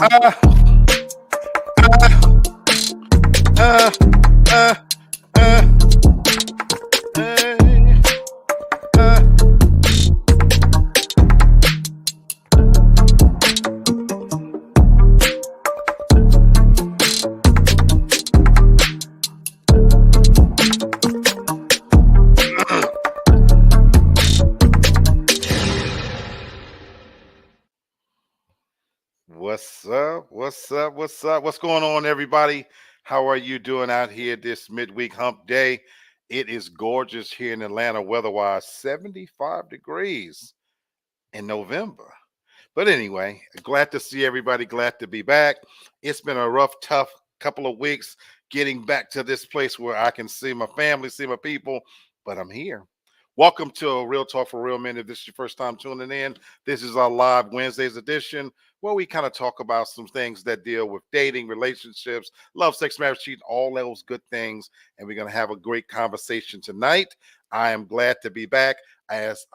Uh, uh, uh, uh, What's up? What's up? What's up? What's going on, everybody? How are you doing out here this midweek hump day? It is gorgeous here in Atlanta, weather-wise, 75 degrees in November. But anyway, glad to see everybody. Glad to be back. It's been a rough, tough couple of weeks getting back to this place where I can see my family, see my people, but I'm here. Welcome to Real Talk for Real Men. If this is your first time tuning in, this is our live Wednesdays edition where we kind of talk about some things that deal with dating, relationships, love, sex, marriage, cheating, all those good things. And we're going to have a great conversation tonight. I am glad to be back as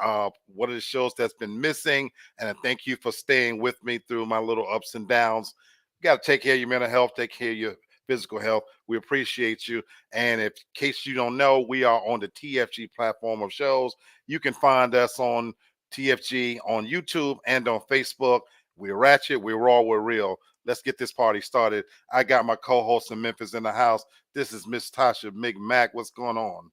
one of the shows that's been missing. And I thank you for staying with me through my little ups and downs. You got to take care of your mental health, take care of your physical health. We appreciate you. And in case you don't know, we are on the TFG platform of shows. You can find us on TFG on YouTube and on Facebook. We're ratchet, we're raw, we're real. Let's get this party started. I got my co-host in Memphis in the house. This is Miss Tasha McMack. What's going on?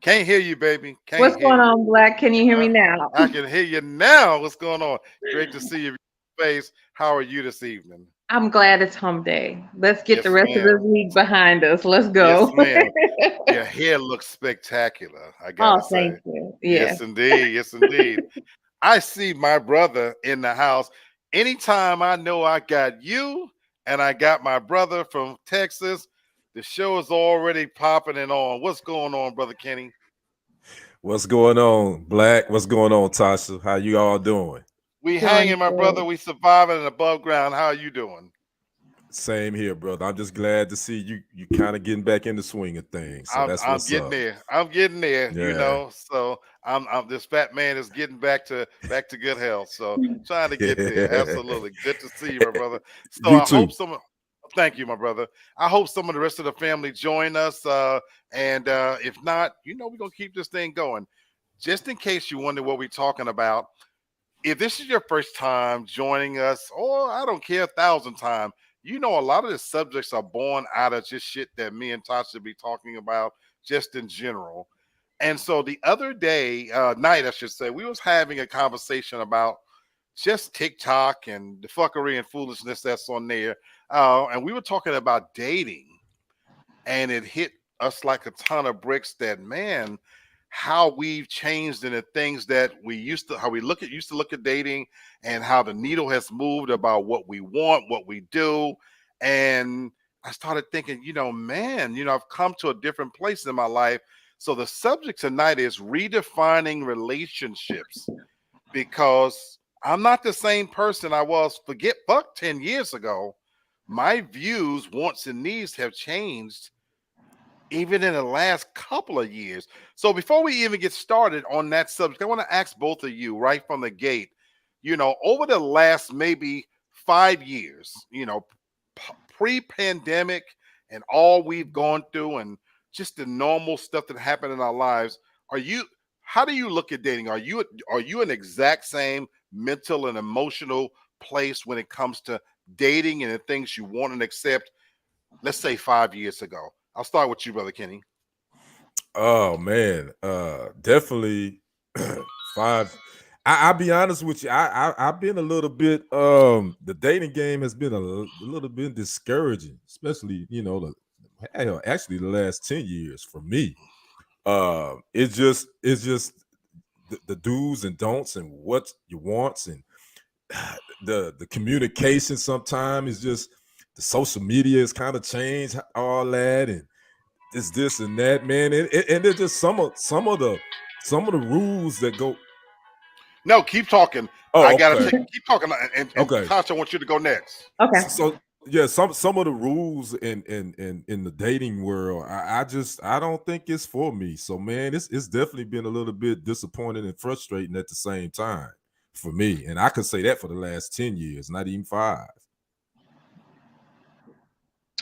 Can't hear you, baby. What's going on, Black? Can you hear me now? I can hear you now. What's going on? Great to see you face. How are you this evening? I'm glad it's hump day. Let's get the rest of this week behind us. Let's go. Yes, ma'am. Your hair looks spectacular. I gotta say. Thank you. Yes, indeed. Yes, indeed. I see my brother in the house. Anytime I know I got you and I got my brother from Texas, the show is already popping and on. What's going on, Brother Kenny? What's going on, Black? What's going on, Tasha? How you all doing? We hanging, my brother. We surviving and above ground. How are you doing? Same here, brother. I'm just glad to see you. You kind of getting back in the swing of things. So that's what's getting up. there. I'm getting there. Yeah. You know. So I'm this fat man is getting back to good health. So trying to get there. Absolutely. Good to see you, my brother. So you I too. hope some. Thank you, my brother. I hope some of the rest of the family join us. And if not, we're gonna keep this thing going. Just in case you wonder what we're talking about. If this is your first time joining us, or I don't care, 1,000 times, a lot of the subjects are born out of just shit that me and Tasha be talking about just in general. And so the other night, I should say, we was having a conversation about just TikTok and the fuckery and foolishness that's on there. And we were talking about dating, and it hit us like a ton of bricks that, man, how we've changed in the things that we used to look at dating, and how the needle has moved about what we want, what we do. And I started thinking, man, I've come to a different place in my life. So the subject tonight is redefining relationships, because I'm not the same person I was, fuck 10 years ago. My views, wants, and needs have changed even in the last couple of years. So before we even get started on that subject, I want to ask both of you right from the gate, over the last maybe 5 years, pre-pandemic and all we've gone through and just the normal stuff that happened in our lives, how do you look at dating? Are you an exact same mental and emotional place when it comes to dating and the things you want and accept, let's say 5 years ago? I'll start with you, Brother Kenny. Oh man, definitely five. I'll be honest with you. I've been a little bit. The dating game has been a little bit discouraging, especially actually the last 10 years for me. It's just the do's and don'ts and what you want, and the communication sometimes is just the social media has kind of changed all that, and it's this and that, man. And there's just some of the rules that go. No, keep talking. Oh, I gotta okay. keep talking, and Okay. Tasha, I want you to go next. Okay. So yeah, some of the rules in the dating world, I don't think it's for me. So man, it's definitely been a little bit disappointing and frustrating at the same time for me. And I could say that for the last 10 years, not even 5.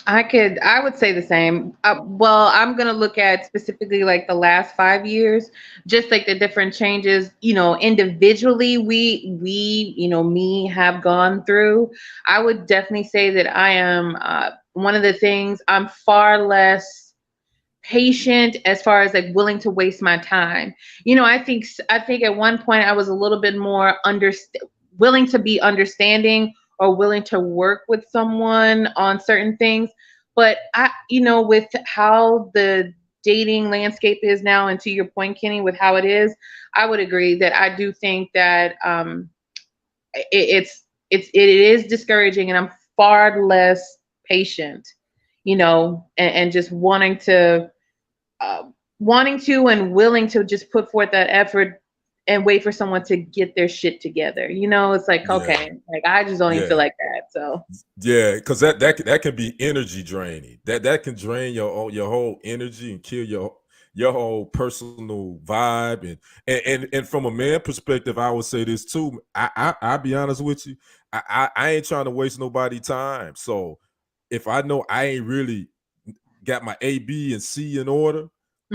I would say the same. Well, I'm going to look at specifically like the last 5 years, just like the different changes, individually me have gone through. I would definitely say that I am, one of the things, I'm far less patient as far as like willing to waste my time. I think at one point I was a little bit more willing to be understanding or willing to work with someone on certain things. But with how the dating landscape is now, and to your point, Kenny, with how it is, I would agree that I do think that it is discouraging, and I'm far less patient, and just uh, wanting to and willing to just put forth that effort and wait for someone to get their shit together. It's like, Yeah. okay, like I just don't even feel like that. So yeah, because that can be energy draining. That can drain your whole energy and kill your whole personal vibe. And from a man perspective, I would say this too. I'll be honest with you. I ain't trying to waste nobody time. So if I know I ain't really got my A, B, and C in order,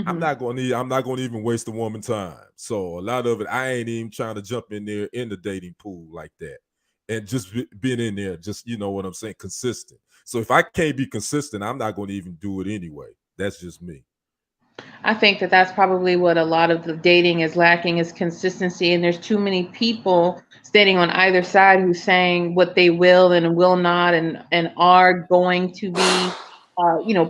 I'm not gonna even waste a woman time. So a lot of it, I ain't even trying to jump in there in the dating pool like that, and just being in there, just what I'm saying, consistent. So if I can't be consistent, I'm not gonna even do it anyway. That's just me. I think that that's probably what a lot of the dating is lacking, is consistency. And there's too many people standing on either side who's saying what they will and will not, and are going to be,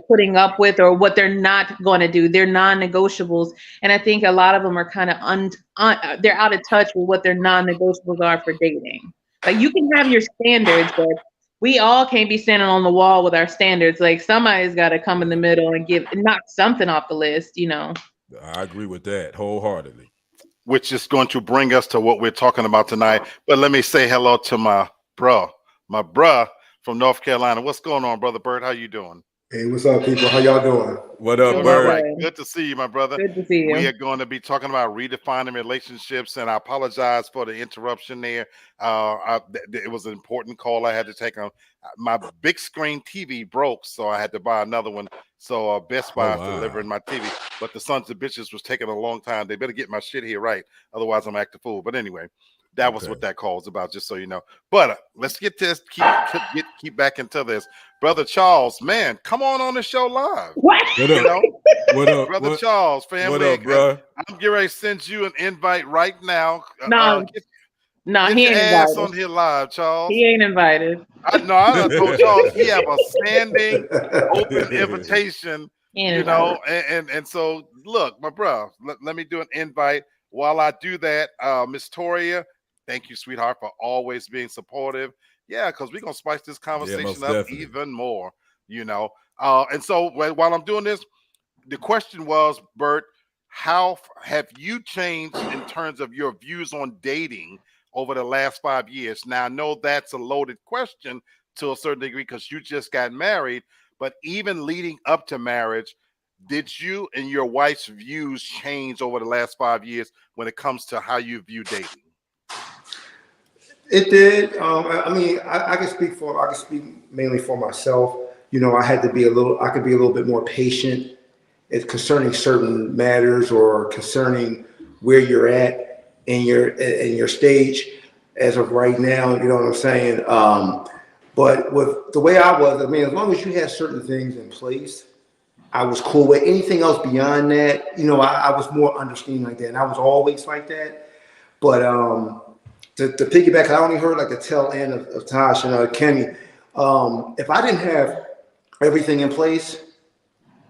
putting up with, or what they're not going to do. They're non-negotiables. And I think a lot of them are kind of they're out of touch with what their non-negotiables are for dating. Like, you can have your standards, but we all can't be standing on the wall with our standards. Like, somebody's got to come in the middle and knock something off the list. I agree with that wholeheartedly. Which is going to bring us to what we're talking about tonight. But let me say hello to my bruh from North Carolina. What's going on, brother Bert? How you doing? Hey, what's up, people? How y'all doing? What up, Doing Bert? All right. Good to see you, my brother. Good to see you. We are going to be talking about redefining relationships, and I apologize for the interruption there. It was an important call I had to take on. My big screen TV broke, so I had to buy another one. So Best Buy is delivering my TV, but the sons of bitches was taking a long time. They better get my shit here right, otherwise I'm acting fool. But anyway, that was what that call was about, just so you know. But let's get this, keep back into this. Brother Charles, man, come on the show live. What? What up, Brother Charles, family? What up, bro? I'm getting ready to send you an invite right now. No, get he your ain't ass invited. on here live, Charles. He ain't invited. I told Charles he have a standing open invitation, and so look, my bro, let me do an invite. While I do that, Miss Toria, thank you, sweetheart, for always being supportive. Yeah, because we're gonna spice this conversation up even more, And so while I'm doing this, the question was, Bert, how have you changed in terms of your views on dating over the last 5 years? Now, I know that's a loaded question to a certain degree because you just got married, but even leading up to marriage, did you and your wife's views change over the last 5 years when it comes to how you view dating? It did. I mean, I can speak mainly for myself. I could be a little bit more patient concerning certain matters, or concerning where you're at in your stage as of right now. You know what I'm saying? But with the way I was, I mean, as long as you had certain things in place, I was cool with anything else beyond that. I was more understanding like that, and I was always like that. But to piggyback, I only heard like the tail end of Tosh and Kenny. If I didn't have everything in place,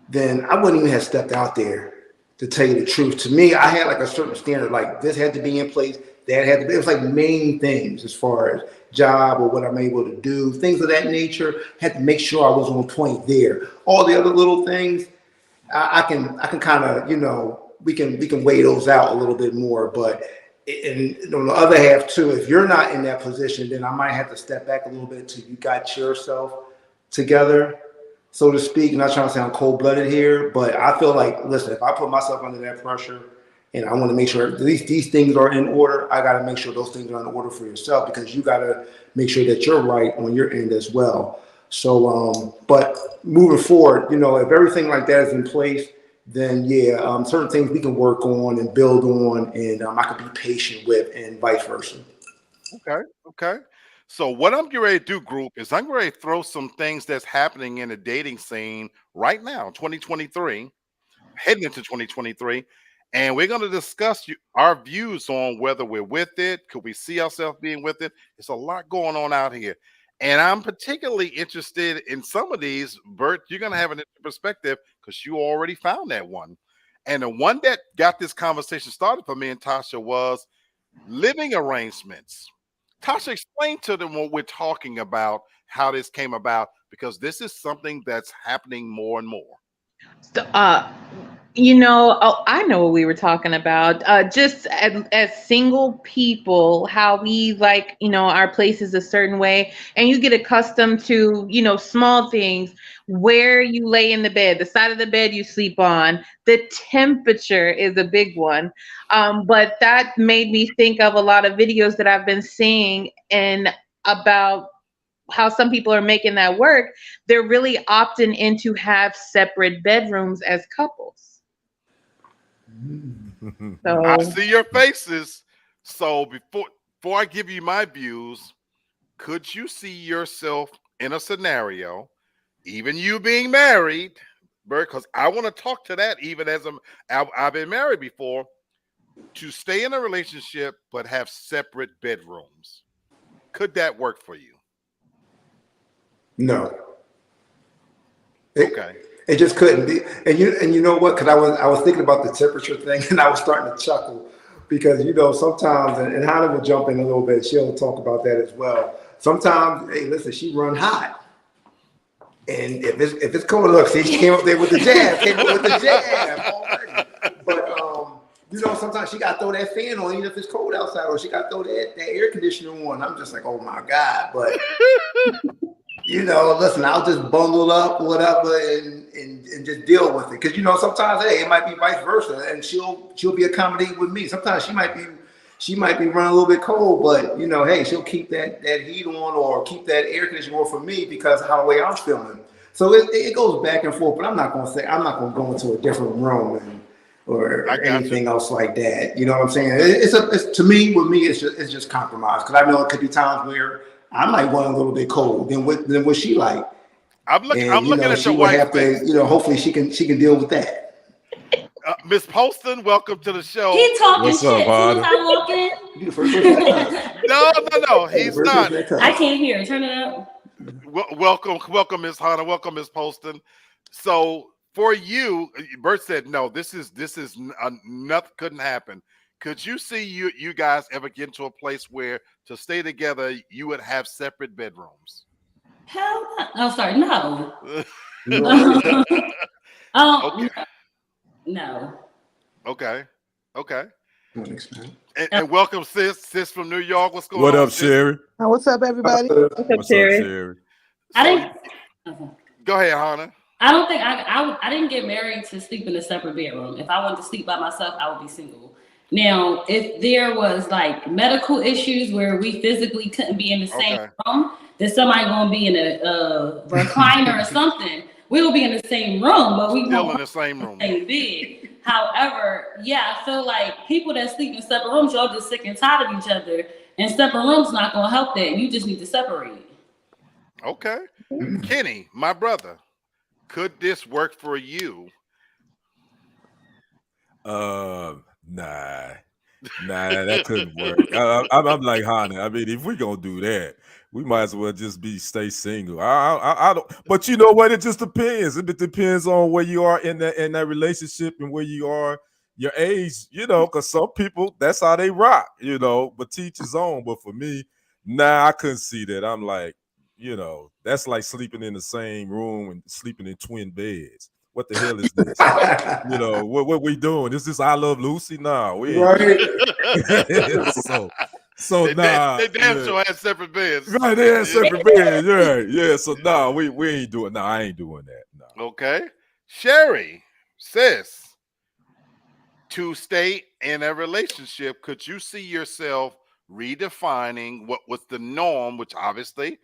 then I wouldn't even have stepped out there, to tell you the truth. To me, I had like a certain standard, like this had to be in place, that had to be. It was like main things as far as job or what I'm able to do, things of that nature. Had to make sure I was on point there. All the other little things, I can kind of, we can weigh those out a little bit more. But on the other half too, if you're not in that position, then I might have to step back a little bit till you got yourself together, so to speak. I'm not trying to sound cold-blooded here, but I feel like, listen, if I put myself under that pressure, and I want to make sure at least these things are in order. I got to make sure those things are in order for yourself, because you got to make sure that you're right on your end as well. So, but moving forward, if everything like that is in place, then yeah, certain things we can work on and build on, and I can be patient with, and vice versa. Okay. Okay. So what I'm getting ready to do, group, is I'm ready to throw some things that's happening in the dating scene right now, 2023, heading into 2023, and we're going to discuss our views on whether we're with it. Could we see ourselves being with it? It's a lot going on out here, and I'm particularly interested in some of these. Bert, you're going to have an interesting perspective because you already found that one, and the one that got this conversation started for me and Tasha was living arrangements. Tasha, explain to them what we're talking about, how this came about, because this is something that's happening more and more. So, I know what we were talking about. Just as single people, how we like, our places a certain way, and you get accustomed to, small things, where you lay in the bed, the side of the bed you sleep on, the temperature is a big one. But that made me think of a lot of videos that I've been seeing and about how some people are making that work. They're really opting in to have separate bedrooms as couples. I So see your faces. So before I give you my views, could you see yourself in a scenario, even you being married, Bert? Because I want to talk to that. Even as I've been married before, to stay in a relationship but have separate bedrooms. Could that work for you? No, Okay. it just couldn't be. And you know what? Because I was thinking about the temperature thing, and I was starting to chuckle because sometimes, and Hannah will jump in a little bit. She'll talk about that as well. Sometimes, hey, listen, she run hot, and if it's cold, look, see, she came up there with the jab, already. But sometimes she got to throw that fan on, even if it's cold outside, or she got to throw that air conditioner on. I'm just like, oh my god, but. Listen, I'll just bundle up, whatever, and just deal with it. Because sometimes, hey, it might be vice versa, and she'll be accommodating with me. Sometimes she might be running a little bit cold, but hey, she'll keep that heat on or keep that air conditioner on for me because of how the way I'm feeling. So it goes back and forth. But I'm not gonna go into a different room or anything else like that. You know what I'm saying? It's to me, with me, it's just compromise, because I know it could be times where I might want a little bit cold than what she like. I'm looking at she your would wife's have face. to, hopefully she can deal with that. Miss Poston, welcome to the show. He talking What's shit up, as soon as Hada? I walk in. You the first person that cussed. No, Hey, the he's first not. person that cussed. I can't hear. Turn it up. Welcome, Miss Hannah. Welcome, Miss Poston. So for you, Bert said no. This is nothing couldn't happen. Could you see you guys ever get into a place where to stay together you would have separate bedrooms? Hell no. Oh, sorry. No. Okay. No. Okay. Thanks, man. And welcome, sis from New York. What's going What on, up, sis? Sherry? What's up, everybody? what's up, What's up, Sherry? Sherry? I So, didn't. Okay. go ahead, Hannah. I don't think I didn't get married to sleep in a separate bedroom. If I wanted to sleep by myself, I would be single. Now, if there was like medical issues where we physically couldn't be in the same room, then somebody gonna be in a recliner or something. We will be in the same room, but we Still won't in the same room. same bed. However, yeah, I feel like people that sleep in separate rooms, y'all just sick and tired of each other, and separate rooms not gonna help that. You just need to separate. Okay. Kenny, my brother, could this work for you? Nah, that couldn't work. I'm like Hannah. I mean, if we gonna do that, we might as well just stay single. I don't. But you know what? It just depends. It depends on where you are in that relationship and where you are, your age. Because some people that's how they rock. But teach his own. But for me, I couldn't see that. I'm like, that's like sleeping in the same room and sleeping in twin beds. What the hell is this? What we doing? Is this I Love Lucy? Nah, we ain't. Right. so They damn sure had separate beds. Right, they had separate beds. Yeah. So we ain't doing. No, I ain't doing that. No. Okay. Sherry, sis, to stay in a relationship, could you see yourself redefining what was the norm, which obviously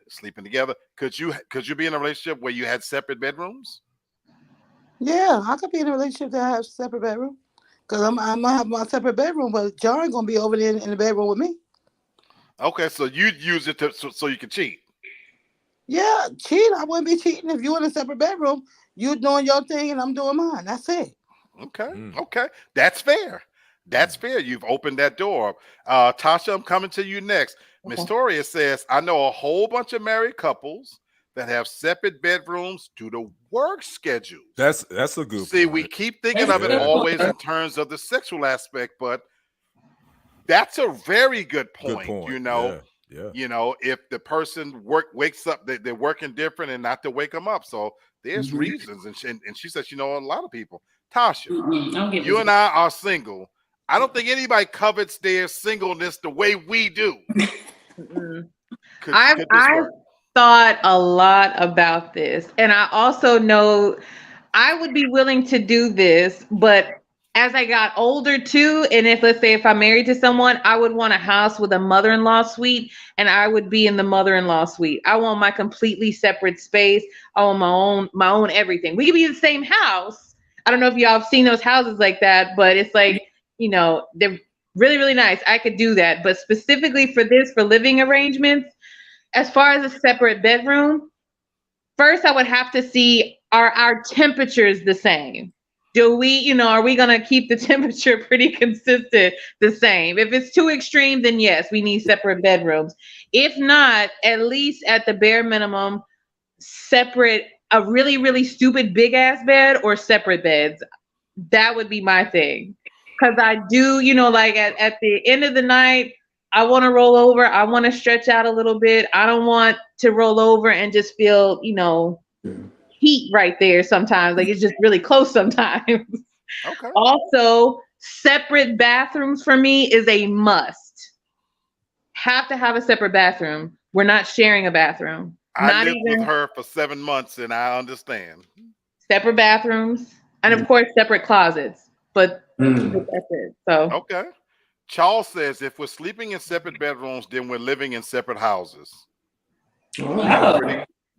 sleeping together? Could you be in a relationship where you had separate bedrooms? Yeah, I could be in a relationship that has separate bedroom. Cause I'm gonna have my separate bedroom, but John gonna be over there in the bedroom with me. Okay, so you'd use it so you could cheat. Yeah, cheat. I wouldn't be cheating if you in a separate bedroom. You doing your thing and I'm doing mine. That's it. Okay, Mm. okay, that's fair. That's fair. You've opened that door. Tasha, I'm coming to you next. Miss Okay. Toria says, I know a whole bunch of married couples that have separate bedrooms due to work schedules. That's a good See, point. we keep thinking That's of a it good always point. in terms of the sexual aspect, but that's a very good Good point. point. Yeah. If the person wakes up, they're working different, and not to wake them up. So there's reasons, and she says, a lot of people. Tasha, I don't get you this. and I are single. I don't think anybody covets their singleness the way we do. Mm-mm. Could I've this work? thought a lot about this, and I also know I would be willing to do this, but as I got older too, and if let's say if I'm married to someone, I would want a house with a mother-in-law suite, and I would be in the mother-in-law suite. I want my completely separate space. I want my own everything. We could be in the same house. I don't know if y'all have seen those houses like that, but it's like, they're really, really nice. I could do that. But specifically for this, for living arrangements, as far as a separate bedroom, first I would have to see, are our temperatures the same? Do we, are we going to keep the temperature pretty consistent the same? If it's too extreme, then yes, we need separate bedrooms. If not, at least at the bare minimum, separate, a really, really stupid big ass bed or separate beds. That would be my thing. Because I do, like at the end of the night, I want to roll over. I want to stretch out a little bit. I don't want to roll over and just feel, heat right there sometimes. Like it's just really close sometimes. Okay. Also, separate bathrooms for me is a must. Have to have a separate bathroom. We're not sharing a bathroom. I Not lived with even her for 7 months, and I understand. separate bathrooms. And of course, separate closets. But that's it. So Okay. Charles says, if we're sleeping in separate bedrooms, then we're living in separate houses. Oh.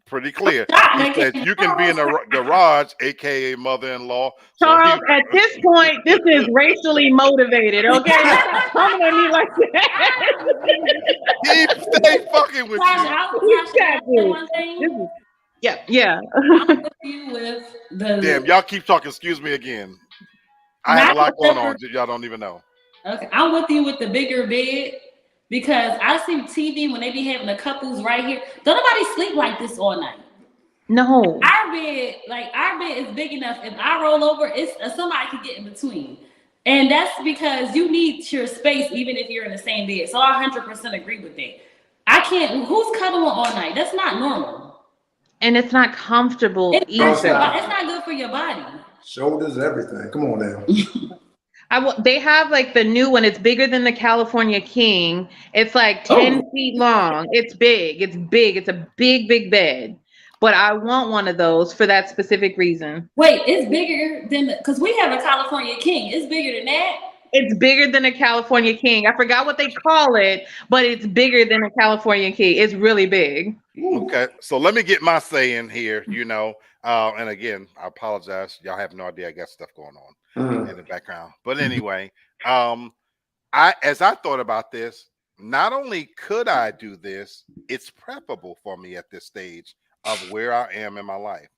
Pretty clear. Stop He making said you can be in a garage, aka mother-in-law. So Charles, at this point, this is racially motivated, okay? Stop coming at me like that. he stay fucking with Tasha, you. Tasha, can I say Exactly. one thing? Yeah. I'm with you with the. Damn, y'all keep talking. Excuse me again. I have a lot going on. Y'all don't even know. Okay, I'm with you with the bigger bed because I see TV when they be having the couples right here. Don't nobody sleep like this all night. No. Our bed is big enough. If I roll over, it's somebody could get in between, and that's because you need your space, even if you're in the same bed. So I 100% agree with that. I can't. Who's cuddling all night? That's not normal. And it's not comfortable It's either. not good for your body. Shoulders, everything. Come on now. They have like the new one. It's bigger than the California King. It's like 10 feet long. It's big. It's big. It's a big, big bed. But I want one of those for that specific reason. Wait, it's bigger than because we have a California King. It's bigger than that. It's bigger than a California King. I forgot what they call it, but it's bigger than a California King. It's really big. Okay, so let me get my say in here. And again, I apologize. Y'all have no idea. I got stuff going on in the background. But anyway, as I thought about this, not only could I do this, it's preferable for me at this stage of where I am in my life.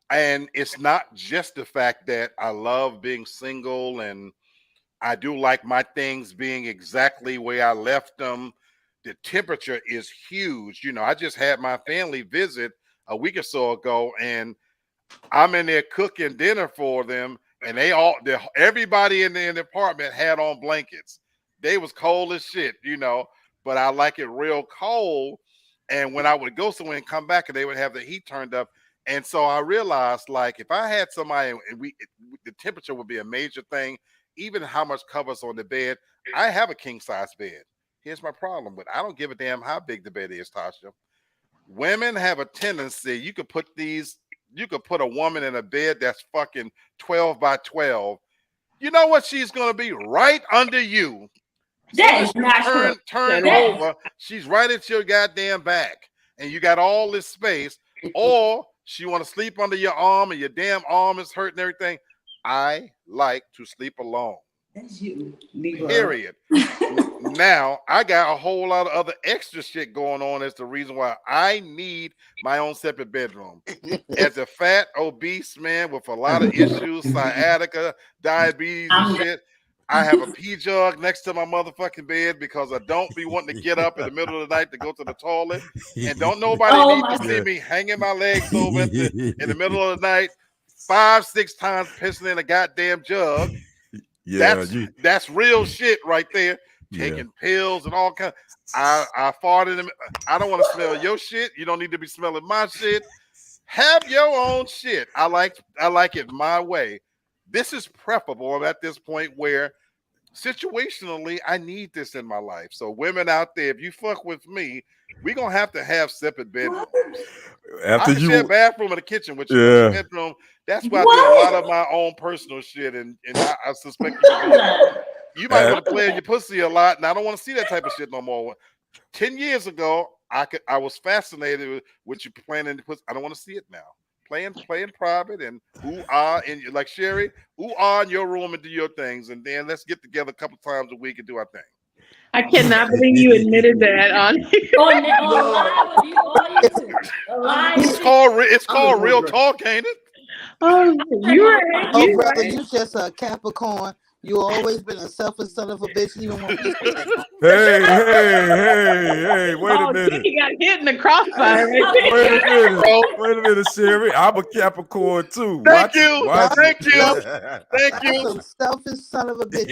And it's not just the fact that I love being single and I do like my things being exactly where I left them. The temperature is huge. I just had my family visit a week or so ago, and I'm in there cooking dinner for them, and everybody in the apartment had on blankets. They was cold as shit, but I like it real cold. And when I would go somewhere and come back, and they would have the heat turned up. And so I realized, like, if I had somebody and the temperature would be a major thing, even how much covers on the bed. I have a king size bed. Here's my problem with I don't give a damn how big the bed is, Tasha. Women have a tendency, you could put a woman in a bed that's fucking 12 by 12, You know what? She's gonna be right under you. That is not true. Turn That- over. She's right at your goddamn back, and you got all this space. Or she want to sleep under your arm, and your damn arm is hurting everything. I like to sleep alone. That's you, Negro. Period. Now I got a whole lot of other extra shit going on as the reason why I need my own separate bedroom. As a fat, obese man with a lot of issues, sciatica, diabetes, and shit, I have a pee jug next to my motherfucking bed because I don't be wanting to get up in the middle of the night to go to the toilet, and don't nobody need to see me hanging my legs over in the middle of the night, 5-6 times pissing in a goddamn jug. Yeah, that's real shit right there. Taking pills and all kinds. I farted in. I don't want to smell your shit. You don't need to be smelling my shit. Have your own shit. I like it my way. This is preferable. I'm at this point where situationally I need this in my life. So women out there, if you fuck with me, we're gonna have to have separate bedrooms. After I can share a bathroom in the kitchen with you. Yeah. Bedroom. That's why I do a lot of my own personal shit, and I suspect you might want to play in your pussy a lot, and I don't want to see that type of shit no more. 10 years ago, I was fascinated with you playing in the pussy. I don't want to see it now. Play in private and in like Sherry, in your room and do your things, and then let's get together a couple times a week and do our thing. I cannot believe you admitted that on It's called real talk, ain't it? Oh, you're right. Oh, brother, you just a Capricorn. You always been a selfish son of a bitch, even when you Hey, wait a minute. He got hit in the crossfire right there. Wait a minute, Sherry. I'm a Capricorn too. Thank you. Thank you. Some selfish son of a bitch.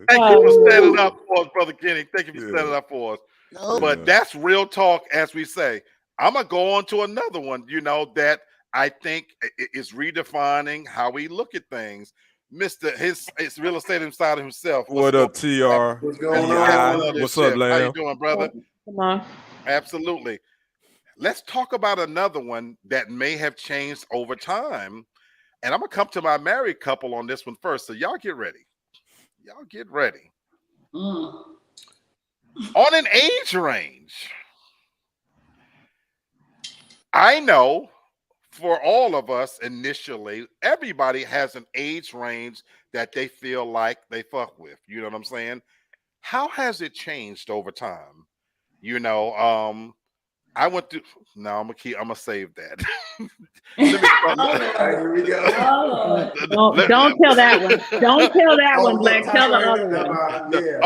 Thank you for standing up for us, Brother Kenny. Thank you for standing up for us. No. But that's real talk, as we say. I'm gonna go on to another one, that I think is redefining how we look at things. His real estate inside of himself. What up, TR? What's going on? What's up, Lamb? How you doing, brother? Come on. Absolutely. Let's talk about another one that may have changed over time. And I'm gonna come to my married couple on this one first. So y'all get ready. On an age range, I know for all of us initially, everybody has an age range that they feel like they fuck with. You know what I'm saying? How has it changed over time? I went through. No, I'm gonna save that. Here we go. Don't tell that one. Don't tell that one, Black. Tell the other one.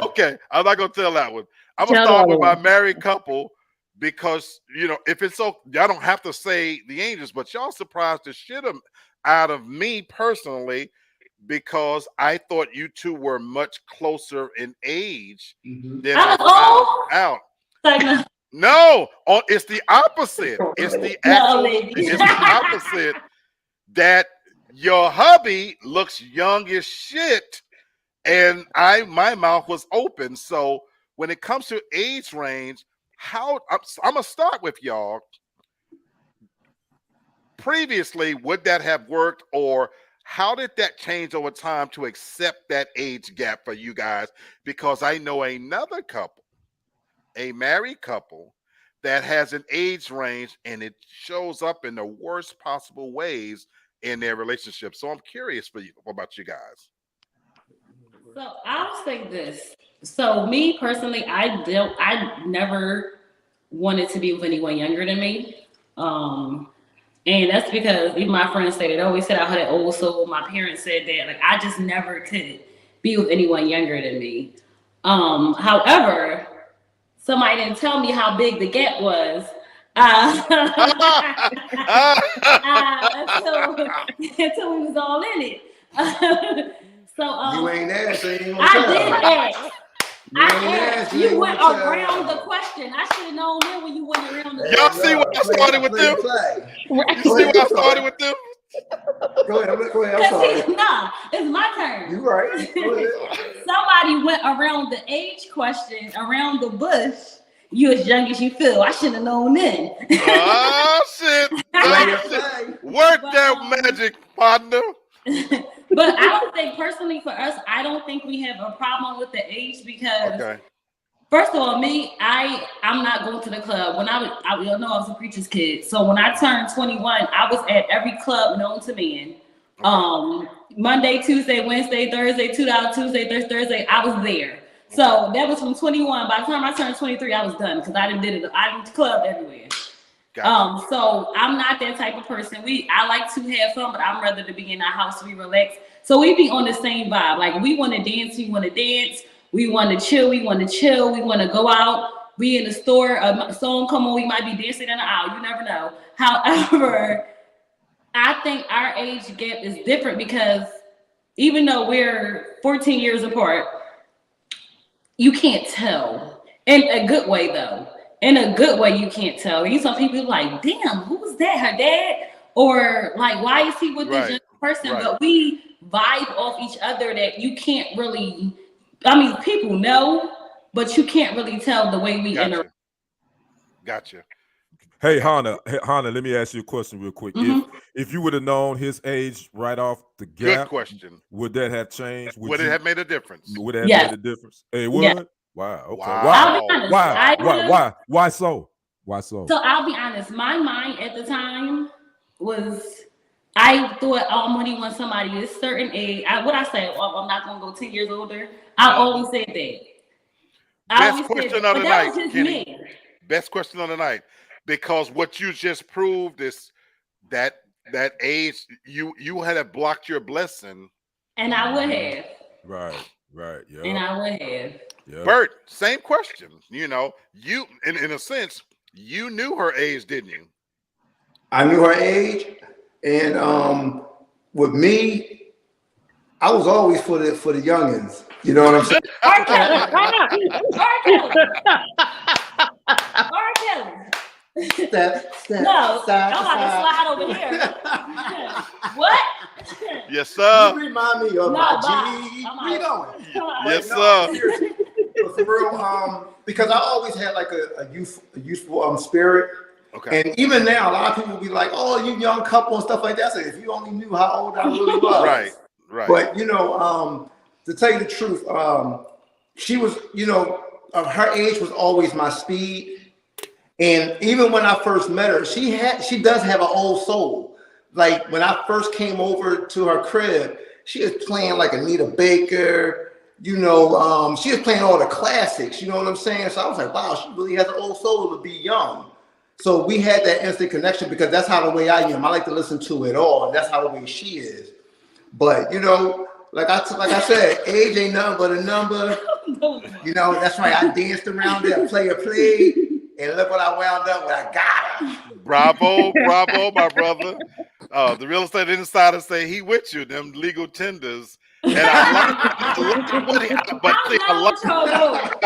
Okay, I'm not gonna tell that one. I'm gonna start with my married couple because if it's so, y'all don't have to say the ages, but y'all surprised the shit out of me personally because I thought you two were much closer in age than I found out. No, it's the opposite. It's the opposite that your hubby looks young as shit, and my mouth was open. So when it comes to age range, I'm gonna start with y'all. Previously, would that have worked, or how did that change over time to accept that age gap for you guys? Because I know another couple, a married couple, that has an age range and it shows up in the worst possible ways in their relationship. So I'm curious about you guys. So I'll say this. So me personally, I never wanted to be with anyone younger than me. And that's because even my friends say they always said I had an old soul. My parents said that. Like, I just never could be with anyone younger than me. However, somebody didn't tell me how big the gap was. Until we was all in it. You ain't asked, so you ain't gonna I tell. did ask. You went gonna around tell. the question. I should have known then when you went around the Y'all see what I started with them? You see what I started with them? Go ahead. I'm sorry. Nah, it's my turn. You right. Go ahead. Somebody went around the age question, around the bush. You as young as you feel. I should have known then. Oh shit! Work that magic, partner. But I don't think personally for us, I don't think we have a problem with the age because first of all, I'm not going to the club. When I was a preacher's kid. So when I turned 21, I was at every club known to man. Monday, Tuesday, Wednesday, Thursday, $2 Tuesday, Thursday, I was there. So that was from 21. By the time I turned 23, I was done because I did clubbed everywhere. Gotcha. So I'm not that type of person. I like to have fun, but I'm rather to be in our house, we relax. So we be on the same vibe. Like we want to dance, we want to dance. We want to chill, we want to go out. We in the store, a song come on, we might be dancing in the aisle. You never know. However, I think our age gap is different because even though we're 14 years apart, you can't tell. In a good way, though. In a good way, you can't tell. Some people like, damn, who was that? Her dad? Or like, why is he with this young person? Right. But we vibe off each other that you can't really, people know, but you can't really tell the way we interact. Gotcha. Hey, Hannah, let me ask you a question real quick. Mm-hmm. If you would have known his age right off the gap, good question. Would that have changed? Would it have made a difference? Would it have made a difference? It would? Yeah. Wow. Okay. Wow. Why so? Why so? So I'll be honest. My mind at the time was, I thought, I'm only want somebody a certain age. I'm not going to go 10 years older. I always said that. Best question of the night, Kenny. Best question of the night. Because what you just proved is that age, you had blocked your blessing. And I would have. Right. Yeah. And I would have. Yep. Bert, same question. You in a sense, you knew her age, didn't you? I knew her age, and with me, I was always for the youngins. You know what I'm saying? Step, no, I'm about to slide over here. What? Yes, sir. You remind me of my G. Where you going? Yes, sir. Seriously. For real, because I always had like a youthful spirit. Okay. And even now, a lot of people will be like, "Oh, you young couple and stuff like that." I said, if you only knew how old I really was. Right. But to tell you the truth, she was, her age was always my speed. And even when I first met her, she does have an old soul. Like when I first came over to her crib, she was playing like Anita Baker, she was playing all the classics, you know what I'm saying? So I was like, wow, she really has an old soul to be young. So we had that instant connection because that's how the way I am. I like to listen to it all, and that's how the way she is. But like I said, age ain't nothing but a number. That's right. I danced around that player played. And look what I wound up with. I got her. Bravo, my brother. The real estate insider say he with you, them legal tenders. And I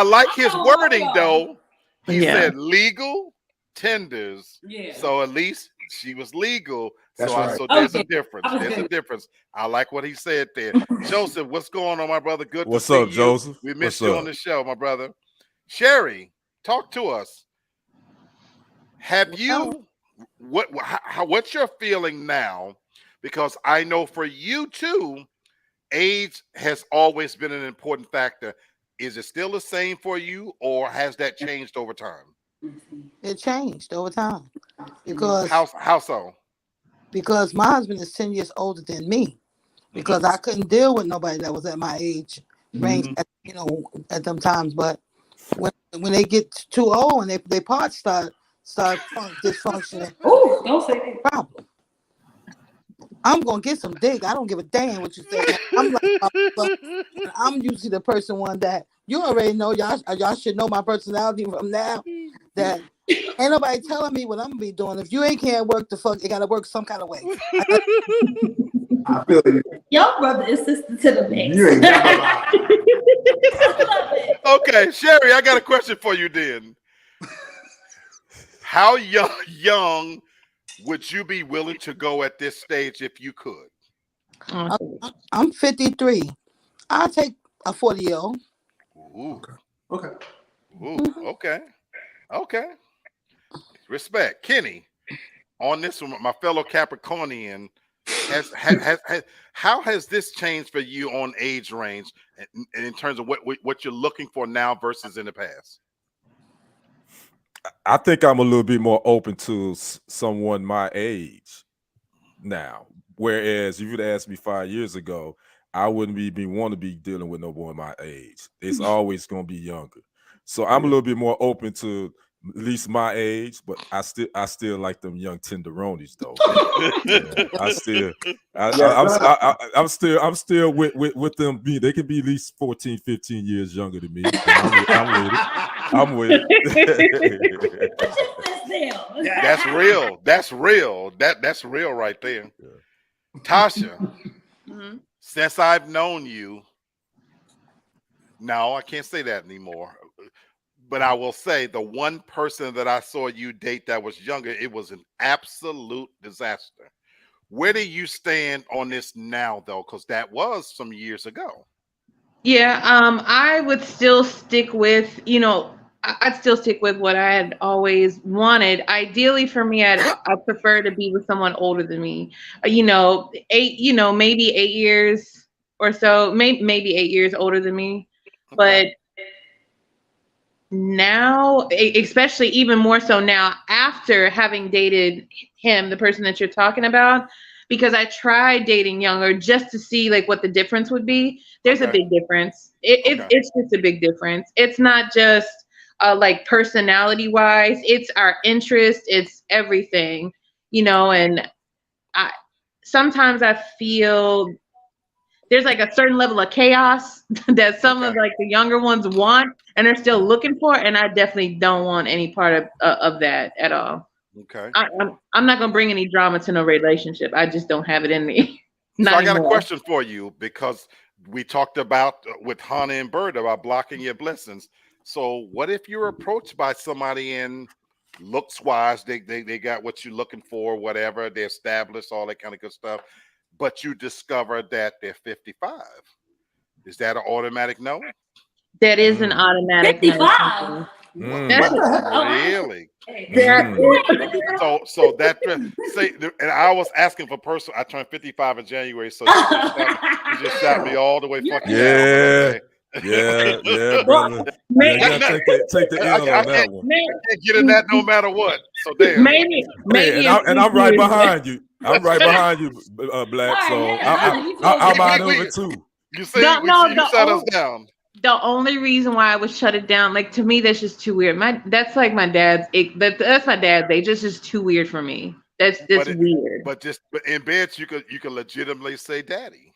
like his wording though. He said legal tenders. Yeah. So at least she was legal. That's right. So there's a difference. There's a difference. I like what he said there. Joseph, what's going on, my brother? Good to see you. What's up, Joseph? We missed you on the show, my brother. Sherry, talk to us. Have you what's your feeling now? Because I know for you too, age has always been an important factor. Is it still the same for you, or has that changed over time? It changed over time. Because how so? Because my husband is 10 years older than me. Because I couldn't deal with nobody that was at my age range, at them times. But when they get too old and they parts start dysfunctioning. Oh, don't say that. Problem. I'm gonna get some dick. I don't give a damn what you say. I'm usually the one that you already know. Y'all should know my personality from now. That ain't nobody telling me what I'm gonna be doing. If you ain't can't work the fuck, it gotta work some kind of way. I feel you. Your brother is sister to the mix. You ain't never Okay, Sherry, I got a question for you then. How young would you be willing to go at this stage if you could? I'm 53. I'll take a 40-year-old. Ooh. Okay. Ooh, okay. Respect. Kenny, on this one, my fellow Capricornian, how has this changed for you on age range and in terms of what you're looking for now versus in the past? I think I'm a little bit more open to someone my age now. Whereas if you'd asked me 5 years ago, I wouldn't be want to be dealing with no boy my age. It's always going to be younger. So I'm a little bit more open to at least my age, but I still like them young tenderonis though. Yeah, I'm still with them. They can be at least 14, 15 years younger than me. I'm with it. That's real. That's real. That's real right there. Yeah. Tasha, since I've known you, no, I can't say that anymore. But I will say the one person that I saw you date that was younger, it was an absolute disaster. Where do you stand on this now, though? Because that was some years ago. Yeah, I would still stick with, I'd still stick with what I had always wanted. Ideally for me, I'd prefer to be with someone older than me. Maybe 8 years or so, maybe 8 years older than me. Okay. But now, especially even more so now after having dated him, the person that you're talking about, because I tried dating younger just to see like what the difference would be. There's a big difference. It's just a big difference. It's not just like personality wise, it's our interest, it's everything, and sometimes I feel there's like a certain level of chaos that some of like the younger ones want and they're still looking for, and I definitely don't want any part of that at all. Okay. I'm not gonna bring any drama to no relationship. I just don't have it in me. So I got a question for you, because we talked about with Hannah and Bird about blocking your blessings. So what if you're approached by somebody in looks wise, they got what you're looking for, whatever, they're established, all that kind of good stuff, but you discover that they're 55? Is that an automatic no? That is an automatic 55. Really? So that say, and I was asking for personal. I turned 55 in January, so you just shot me all the way fucking down. Yeah, brother. You gotta take the L on that one. I can't get in that no matter what. So damn. Maybe. And I'm right behind you. I'm right behind you, Black. So I'm out of it too. You say you shut us down. The only reason why I would shut it down, like to me, that's just too weird. That's like my dad's. That's my dad's age. It's just too weird for me. That's weird. But in bed, you could legitimately say daddy.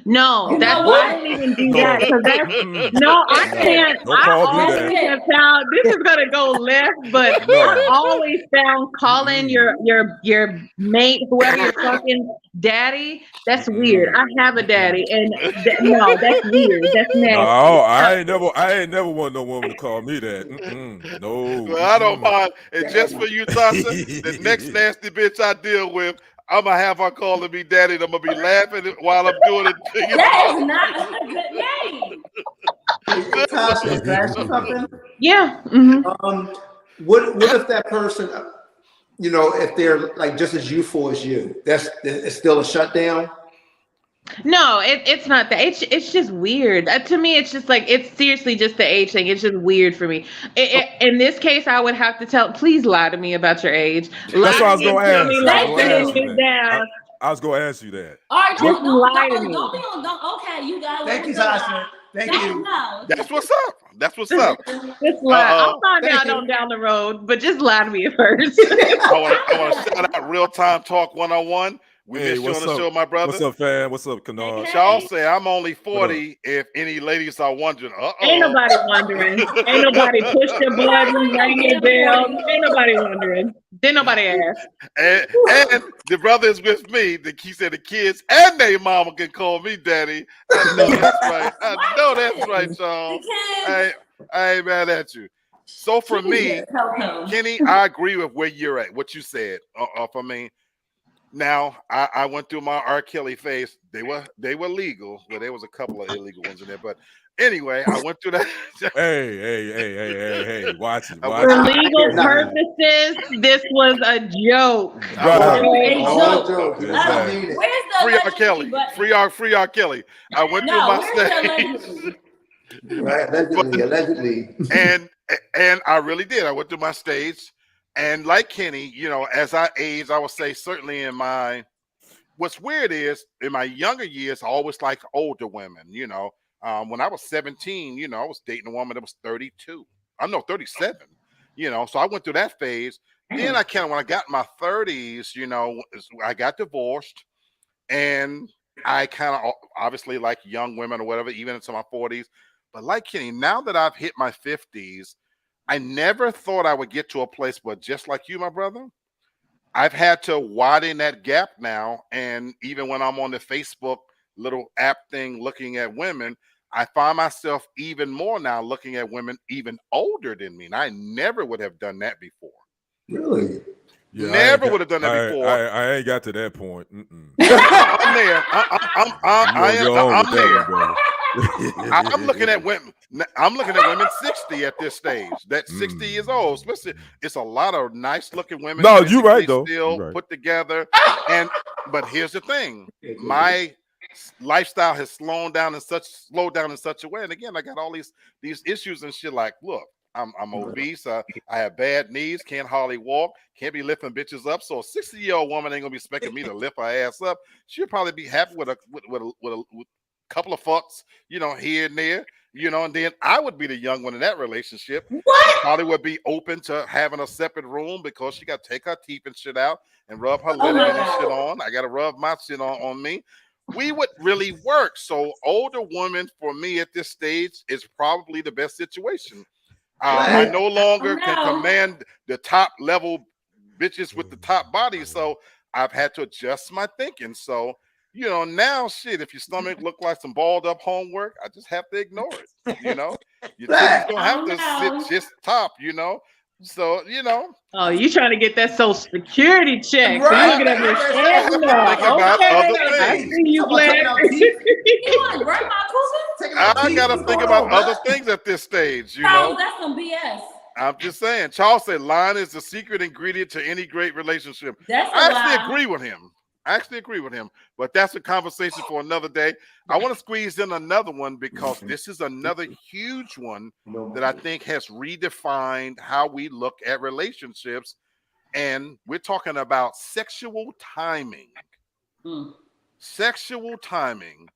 No, that's why I don't even do that. I can't. I always have found this is gonna go left, but I always found calling your mate, whoever you're fucking daddy, that's weird. I have a daddy, and no, that's weird. That's nasty. No, I ain't never want no woman to call me that. No. Well, I don't mind. And just for you, Tasha, the next nasty bitch I deal with, I'm gonna have her calling me daddy, and I'm gonna be laughing while I'm doing it. That is not a good name. Tasha, can I ask you something? Yeah. What if that person, if they're like just as youthful as you, it's still a shutdown? No, it's not that. It's just weird. To me, it's just like, it's seriously just the age thing. It's just weird for me. In this case, I would have to please lie to me about your age. That's what I was going to ask. I was going to ask you that. All right, don't lie to me. Okay, you guys. Thank you, Tasha. Thank you. That's what's up. That's what's up. Just lie. I'll find out down the road, but just lie to me at first. I want to shout out Real Time Talk 101. We missed you on the show, my brother. What's up, fam? What's up, Kennard? Y'all say I'm only 40. If any ladies are wondering, ain't nobody wondering. Ain't nobody push your button, ring your bell. Ain't nobody wondering. Didn't nobody ask. And the brother is with me. He said the kids and their mama can call me daddy. I know that's right. I know that's right, y'all. I ain't mad at you. So for me, Kenny, I agree with where you're at. What you said. For me. Now, I went through my R. Kelly phase. They were legal. Well, there was a couple of illegal ones in there, but Anyway, I went through that. Hey, watch it. I For went legal Nah. purposes, this was a joke. Right. A All joke. jokes. I mean it. Where's the free R. allegedly Kelly. button? Free R. Kelly. I went through No, my where's the stage. allegedly? Right? Allegedly. and I really did. I went through my stage, and like Kenny, as I aged, I would say certainly in my. What's weird is in my younger years, I always liked older women. When I was 17, I was dating a woman that was 32. I'm no 37. So I went through that phase. Then when I got in my 30s, I got divorced, and I kind of obviously like young women or whatever, even into my 40s. But like Kenny, now that I've hit my 50s, I never thought I would get to a place, but just like you, my brother, I've had to widen that gap now. And even when I'm on the Facebook little app thing looking at women, I find myself even more now looking at women even older than me. And I never would have done that before. Really? Yeah, Never would have done that before. I ain't got to that point. I'm there. I'm there. I'm looking at women. I'm looking at women 60 at this stage. That's 60 years old. Especially, it's a lot of nice looking women. No, you're right though. Still You're right. put together. But here's the thing: my lifestyle has slowed down in such a way. And again, I got all these issues and shit. Like, look, I'm obese. I have bad knees. Can't hardly walk. Can't be lifting bitches up. So a 60-year-old woman ain't gonna be expecting me to lift her ass up. She'll probably be happy with a couple of fucks, here and there, and then I would be the young one in that relationship. What? Probably would be open to having a separate room because she got to take her teeth and shit out and rub her linen and shit on. I got to rub my shit on me. We would really work. So older woman for me at this stage is probably the best situation. I no longer can command the top level bitches with the top body. So I've had to adjust my thinking. So now shit, if your stomach look like some balled up homework, I just have to ignore it. Your titties don't have to sit just top, So, Oh, you trying to get that social security check. Right. So you get up I there think about other I things. see you, Black. You want to run my cousin? I gotta think about other things at this stage, Charles, that's some BS. I'm just saying. Charles said lying is the secret ingredient to any great relationship. That's I actually agree with him. But that's a conversation for another day. I want to squeeze in another one because this is another huge one that I think has redefined how we look at relationships. And we're talking about sexual timing. Sexual timing.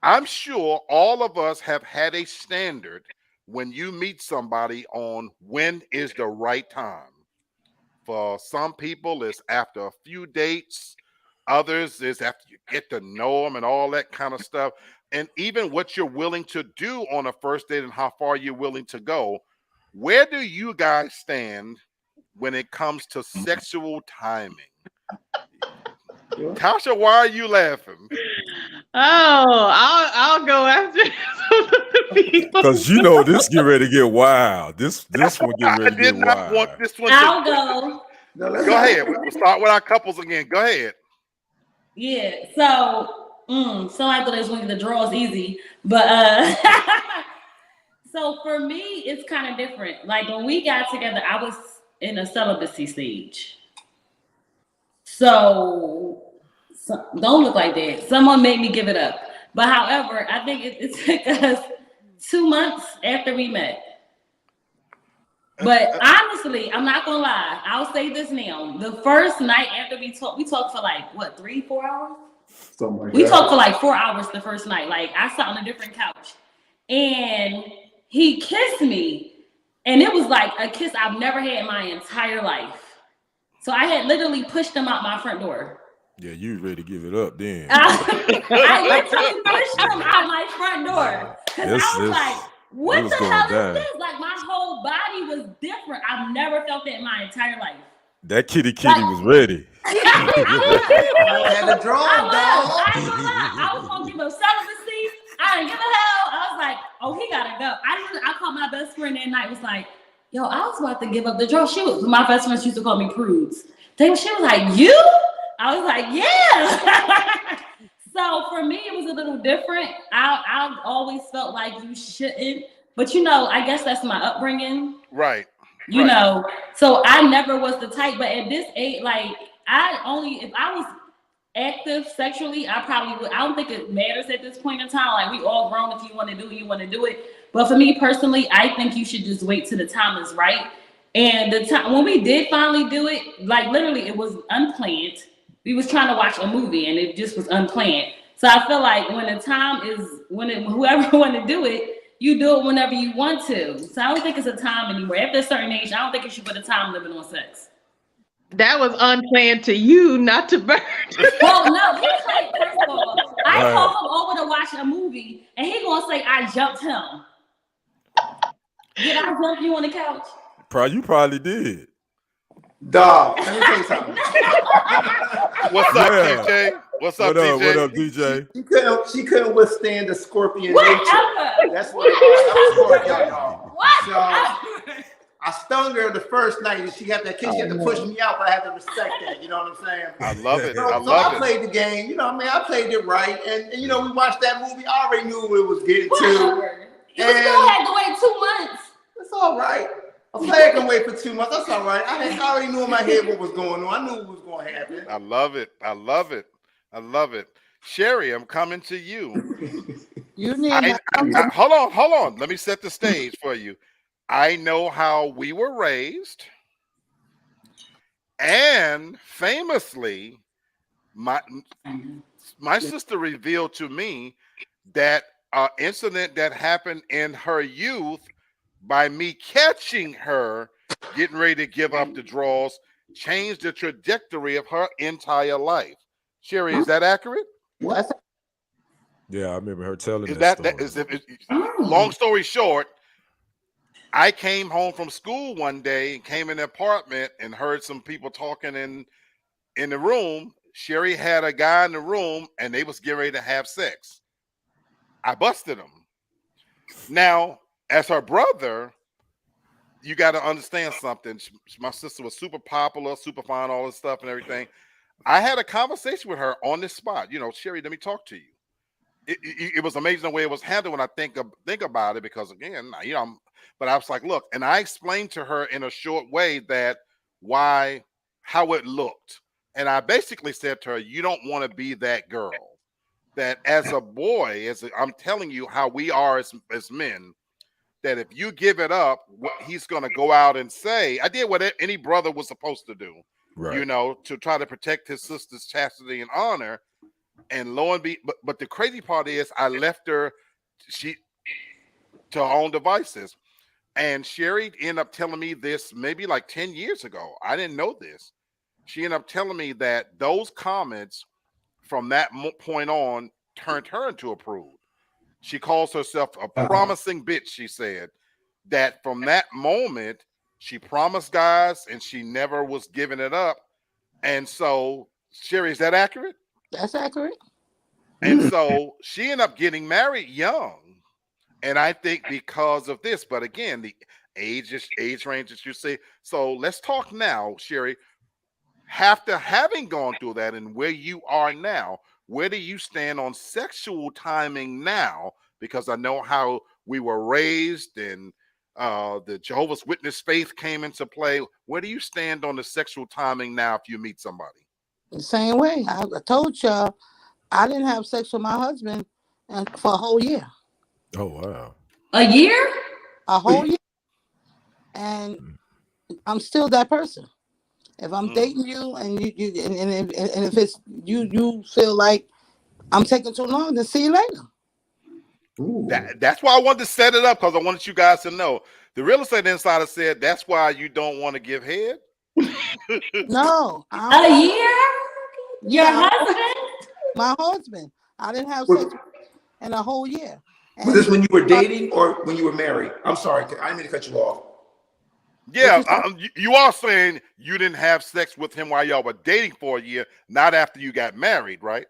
I'm sure all of us have had a standard when you meet somebody on when is the right time. For some people, it's after a few dates. Others is after you get to know them and all that kind of stuff. And even what you're willing to do on a first date and how far you're willing to go. Where do you guys stand when it comes to sexual timing? Tasha, why are you laughing? Oh, I'll go after because this get ready to get wild. This one get ready to get wild. I did not want this one. I'll go. Go ahead. We'll start with our couples again. Go ahead. Yeah. So, I thought I was going to get the draws easy, but so for me, it's kind of different. Like when we got together, I was in a celibacy stage. So don't look like that. Someone made me give it up. But however, I think it took us 2 months after we met. But honestly, I'm not gonna lie. I'll say this now. The first night after we talked for like what, 3-4 hours? Something like we that. talked for like 4 hours the first night. Like I sat on a different couch and he kissed me. And it was like a kiss I've never had in my entire life. So I had literally pushed him out my front door. Yeah, you ready to give it up then. I literally pushed him out my front door. Because I was like, what the hell is this? Like my whole body was different. I've never felt that in my entire life. That kitty was ready. I had to draw, I was gonna give him celibacy. I didn't give a hell. I was like, oh, he gotta go. I called my best friend that night. Was like, yo, I was about to give up the draw. My best friends used to call me prudes. She was like, you? I was like, yeah. So for me, it was a little different. I always felt like you shouldn't, but you know, I guess that's my upbringing. Right. You know, so I never was the type. But at this age, like if I was active sexually, I probably would. I don't think it matters at this point in time. Like we all grown. If you want to do it, you want to do it. But for me personally, I think you should just wait till the time is right. And the time when we did finally do it, like literally, it was unplanned. We was trying to watch a movie, and it just was unplanned. So I feel like when the time is whoever want to do it, you do it whenever you want to. So I don't think it's a time anymore. After a certain age, I don't think you should put a time limit on sex. That was unplanned to you, not to Bert. Well, no, he's like, first of all, I called him over to watch a movie, and he gonna say I jumped him. Did I jump you on the couch? You probably did. Dog, let me tell you something. What's up, DJ? What's up, DJ? What up, DJ? She couldn't withstand the scorpion Whatever. nature. That's what it was. That was y'all. What? So I stung her the first night, and she had that kiss. She had to push me out, but I had to respect that. You know what I'm saying? I love it. So I played the game. You know, I played it right, and you know, we watched that movie. I already knew what it was getting to. You still had to wait 2 months. It's all right. A player can wait for 2 months. That's all right. I already knew in my head what was going on. I knew what was going to happen. I love it. I love it. I love it. Sherry, I'm coming to you. You need hold on. Let me set the stage for you. I know how we were raised, and famously, my sister revealed to me that incident that happened in her youth by me catching her getting ready to give up the draws changed the trajectory of her entire life. Sherry, is that accurate? What? Yeah, I remember her telling Long story short, I came home from school one day and came in the apartment and heard some people talking in the room. Sherry had a guy in the room and they was getting ready to have sex. I busted him. Now, as her brother, you got to understand something. My sister was super popular, super fine, all this stuff and everything. I had a conversation with her on this spot. You know, Sherry, let me talk to you. It was amazing the way it was handled when I think about it, because again, you know, but I was like, look, and I explained to her in a short way that how it looked. And I basically said to her, you don't want to be that girl. That as a boy, I'm telling you how we are as men, that if you give it up, he's going to go out and say, I did what any brother was supposed to do, you know, to try to protect his sister's chastity and honor. And lo and behold, but the crazy part is I left her to her own devices. And Sherry ended up telling me this maybe like 10 years ago. I didn't know this. She ended up telling me that those comments from that point on turned her into a prude. She calls herself a promising bitch, she said. That from that moment, she promised guys and she never was giving it up. And so, Sherry, is that accurate? That's accurate. And so she ended up getting married young. And I think because of this, but again, the age range that you see. So let's talk now, Sherry. After having gone through that and where you are now, where do you stand on sexual timing now? Because I know how we were raised and the Jehovah's Witness faith came into play. Where do you stand on the sexual timing now if you meet somebody? The same way. I told y'all I didn't have sex with my husband for a whole year. Oh, wow. A year? A whole year. And I'm still that person. If I'm dating you and if it's you feel like I'm taking too long, then see you later. That's why I wanted to set it up, because I wanted you guys to know. The real estate insider said that's why you don't want to give head. No. A year? Your husband? My husband. I didn't have sex in a whole year. Was this when you were dating or when you were married? I'm sorry, I didn't mean to cut you off. Yeah, you are saying you didn't have sex with him while y'all were dating for a year, not after you got married, right?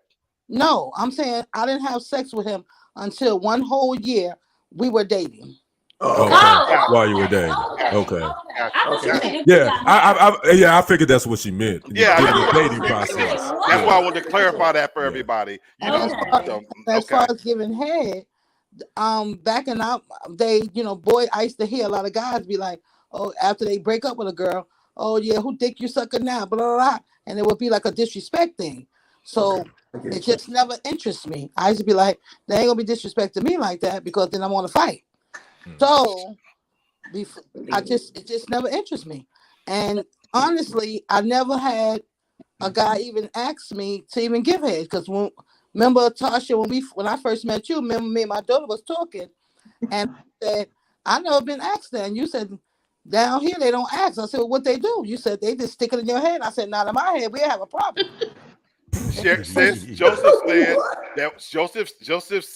No, I'm saying I didn't have sex with him until one whole year we were dating. Oh, Okay. Oh, While you were dating. okay. Okay. I was just saying, Yeah, I figured that's what she meant. Yeah, The that's what dating I process. said. Like, That's what? why I wanted to clarify that for Yeah. everybody. You And know, so, as okay. far as giving head, back in our day, boy, I used to hear a lot of guys be like, oh, after they break up with a girl, oh yeah, who dick you sucking now, blah blah blah, and it would be like a disrespect thing. So it just never interests me. I used to be like, they ain't gonna be disrespecting me like that because then I want to fight. So it just never interests me. And honestly, I never had a guy even ask me to even give head because remember Tasha when I first met you, remember me and my daughter was talking and I said I never been asked that, and you said down here they don't ask. I said, well, what they do? You said they just stick it in your head. I said, not in my head. We have a problem. Sis, Joseph said that Joseph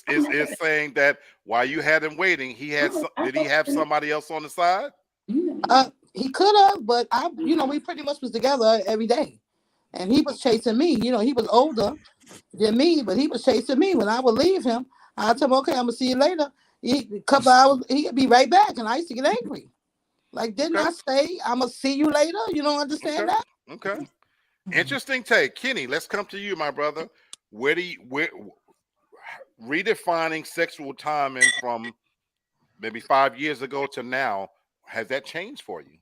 is saying that while you had him waiting, did he have somebody else on the side? He could have, but we pretty much was together every day, and he was chasing me. He was older than me, but he was chasing me. When I would leave him, I'd tell him, okay, I'm gonna see you later. A couple hours, he'd be right back, and I used to get angry. Like, didn't I say I'm gonna see you later? You don't understand that? Okay. Interesting take. Kenny, let's come to you, my brother. Where redefining sexual timing from maybe 5 years ago to now, has that changed for you?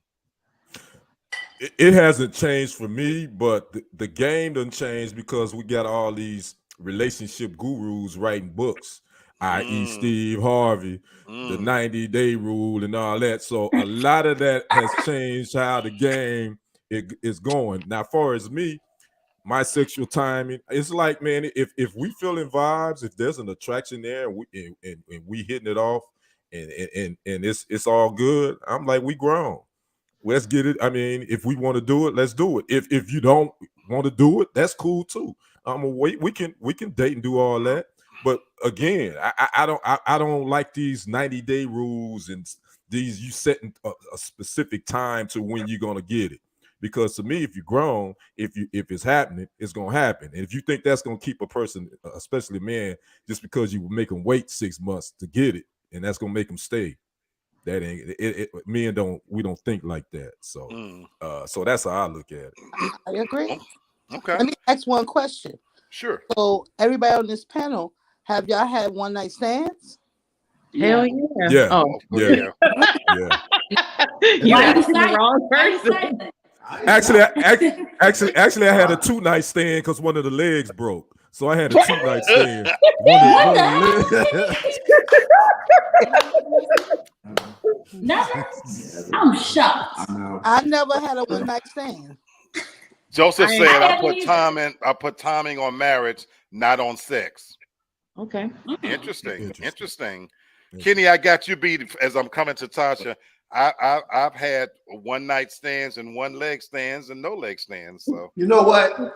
It hasn't changed for me, but the game done changed because we got all these relationship gurus writing books, i.e. Steve Harvey, the 90-day rule and all that. So a lot of that has changed how the game is going. Now, as far as me, my sexual timing, it's like, man, if we feeling vibes, if there's an attraction there and we hitting it off and it's all good, I'm like, we grown. Let's get it. I mean, if we want to do it, let's do it. If you don't want to do it, that's cool too. Wait, we can date and do all that. But again, I don't like these 90-day rules and these you setting a specific time to when you're gonna get it. Because to me, if you're grown, if it's happening, it's gonna happen. And if you think that's gonna keep a person, especially a man, just because you make them wait 6 months to get it, and that's gonna make them stay, that ain't it. Men we don't think like that. So so that's how I look at it. I agree. Okay. Let me ask one question. Sure. So everybody on this panel, have y'all had one night stands? Hell yeah. Yeah. Oh, Yeah. Yeah. You asking the wrong person. Actually, I had a 2-night stand because one of the legs broke. So I had a 2-night stand. I'm shocked. I never had a one night stand. Joseph said I put timing on marriage, not on sex. Okay. Interesting. Kenny, I got you beat as I'm coming to Tasha. I've had one night stands and one leg stands and no leg stands. So you know what? the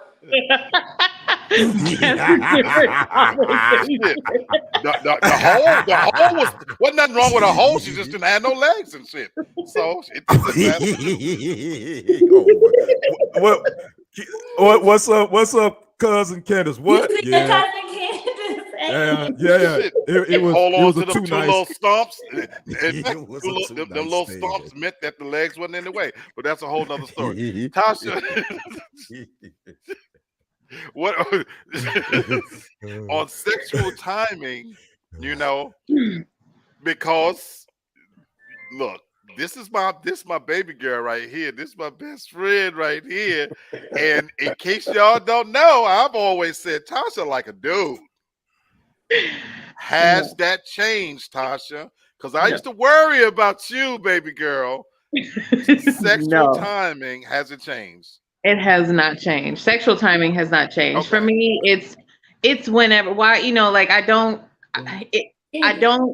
hole wasn't nothing wrong with a hole. She just didn't have no legs and shit. So what's up, cousin Candace? What? Yeah. Yeah. It was a 2-night little stumps. Them little stumps meant that the legs wasn't in the way, but that's a whole nother story. Tasha, what on sexual timing? Because look, this is my baby girl right here. This is my best friend right here. And in case y'all don't know, I've always said Tasha like a dude. Has that changed, Tasha? Because I used to worry about you, baby girl. Sexual timing hasn't changed. It has not changed. Sexual timing has not changed. Okay. For me, it's whenever. Why? Like I don't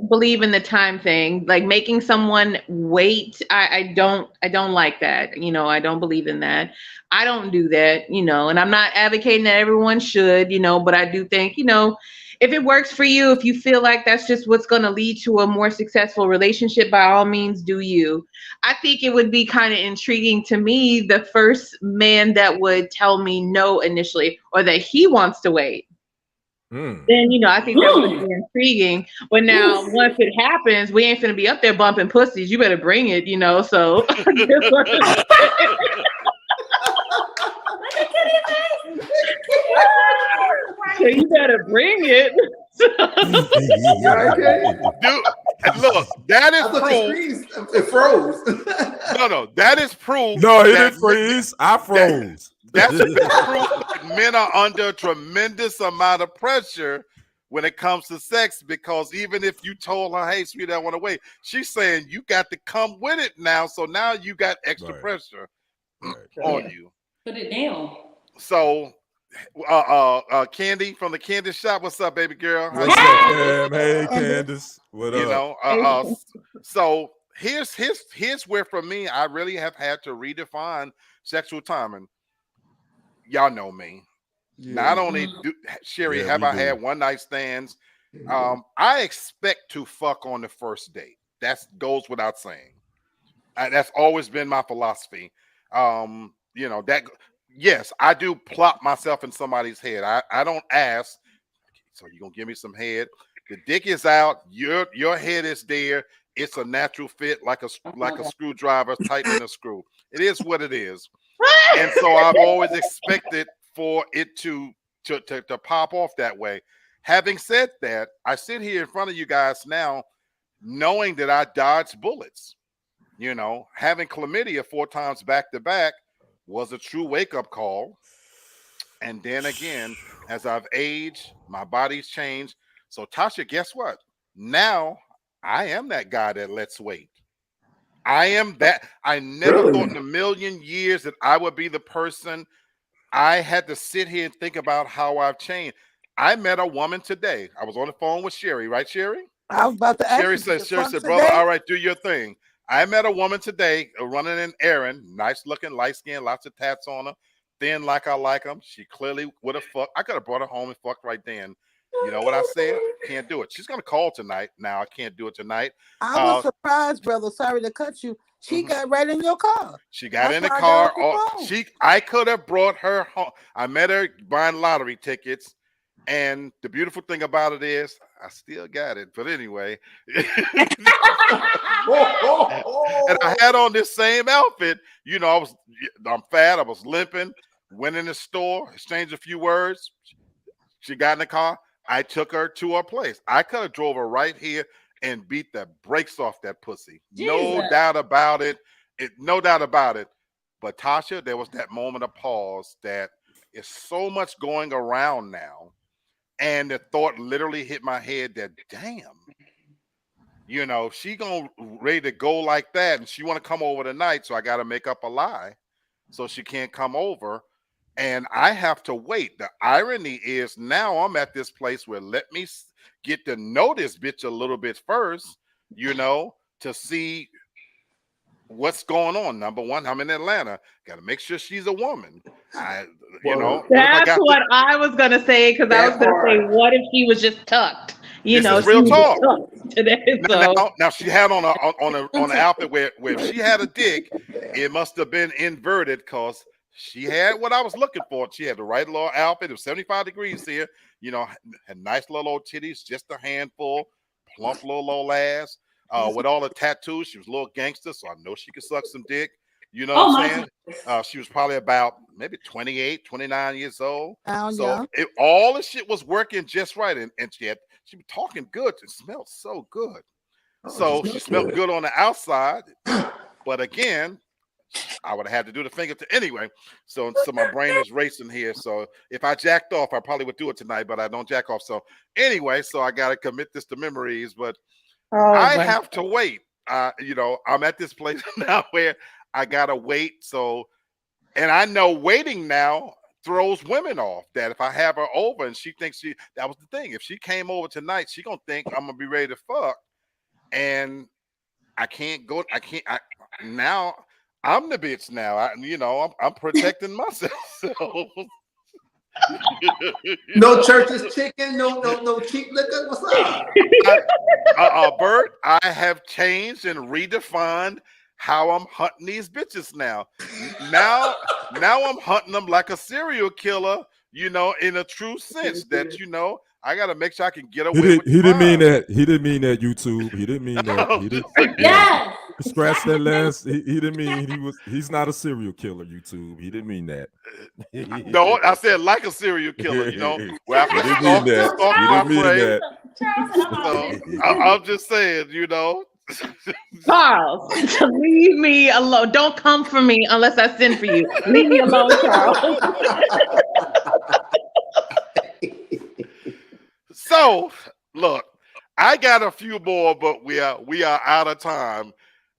believe in the time thing. Like making someone wait. I don't like that. I don't believe in that. I don't do that. And I'm not advocating that everyone should. But I do think if it works for you, if you feel like that's just what's going to lead to a more successful relationship, by all means, do you. I think it would be kind of intriguing to me, the first man that would tell me no initially, or that he wants to wait. then I think that would be intriguing. But now, once it happens, we ain't gonna be up there bumping pussies. You better bring it, So, so you better bring it. Dude, look, that is proof. It froze. No, that is proof. No, it didn't freeze. I froze. That's proof that men are under a tremendous amount of pressure when it comes to sex, because even if you told her, hey, sweetie, I want to wait, she's saying you got to come with it now. So now you got extra pressure on you. Put it down. So, Candy from the Candy Shop, what's up, baby girl? What's up, Cam? Hey, Candace. What up? So here's where for me, I really have had to redefine sexual timing. Y'all know me. Yeah. Not only Sherry, have I had one night stands, I expect to fuck on the first date. That goes without saying. That's always been my philosophy. Yes, I do plop myself in somebody's head. I don't ask, so you gonna give me some head? The dick is out, your head is there. It's a natural fit, like a screwdriver tightening a screw. It is what it is. And so I've always expected for it to pop off that way. Having said that, I sit here in front of you guys now knowing that I dodged bullets. Having chlamydia 4 times back to back was a true wake-up call. And then again, as I've aged, my body's changed. So Tasha, guess what? Now I am that guy that lets wait. I am that. I never thought in a million years that I would be the person. I had to sit here and think about how I've changed. I met a woman today. I was on the phone with Sherry, right, Sherry? I was about to ask Sherry said, brother, all right, do your thing. I met a woman today running an errand, nice looking, light skin, lots of tats on her, thin like I like them. She clearly would have fucked. I could have brought her home and fucked right then. You know what I said? Can't do it. She's going to call tonight. Now I can't do it tonight. I was surprised, brother. Sorry to cut you. She got right in your car. She got in the car. I could have brought her home. I met her buying lottery tickets. And the beautiful thing about it is I still got it. But anyway. And I had on this same outfit. I'm fat. I was limping. Went in the store, exchanged a few words. She got in the car. I took her to her place. I could have drove her right here and beat the brakes off that pussy. Jesus. No doubt about it. No doubt about it. But Tasha, there was that moment of pause that is so much going around now. And the thought literally hit my head that, damn, she gonna ready to go like that. And she want to come over tonight. So I got to make up a lie so she can't come over. And I have to wait. The irony is now I'm at this place where let me get to know this bitch a little bit first, to see what's going on. Number one, I'm in Atlanta. Got to make sure she's a woman. That's what I was going to say, because I was going to say, what if she was just tucked? This is real talk. Today, so. Now she had on an outfit where if she had a dick, it must have been inverted because she had what I was looking for. She had the right little outfit. It was 75 degrees here. Had nice little old titties, just a handful, plump little old ass. With all the tattoos, she was a little gangster, so I know she could suck some dick. You know what I'm saying? She was probably about maybe 28, 29 years old. So all the shit was working just right. And she was talking good. It smelled so good. So she smelled good on the outside. But again, I would have had to do the finger to anyway. So my brain is racing here. So if I jacked off, I probably would do it tonight, but I don't jack off. So anyway, so I got to commit this to memories, but I have to wait. I'm at this place now where I got to wait. So, and I know waiting now throws women off, that if I have her over and she thinks that was the thing. If she came over tonight, she going to think I'm going to be ready to fuck. And I can't go. Now I'm the bitch now. I'm protecting myself. So. No church's chicken, no cheap liquor. What's up? Bert, I have changed and redefined how I'm hunting these bitches now. Now I'm hunting them like a serial killer, you know, in a true sense that, you know, I got to make sure I can get He away with didn't mean mine. that. He didn't mean that. YouTube. He didn't mean that. I'm He didn't. just saying. Yeah. Yes. Scratch that last. He didn't mean he's not a serial killer. YouTube. He didn't mean that. No, I said like a serial killer, you know, where I He can didn't mean that. stalk He my didn't mean prey. that. Charles and I'm just saying, you know. Charles, leave me alone. Don't come for me unless I send for you. Leave me alone, Charles. So, look, I got a few more, but we are out of time.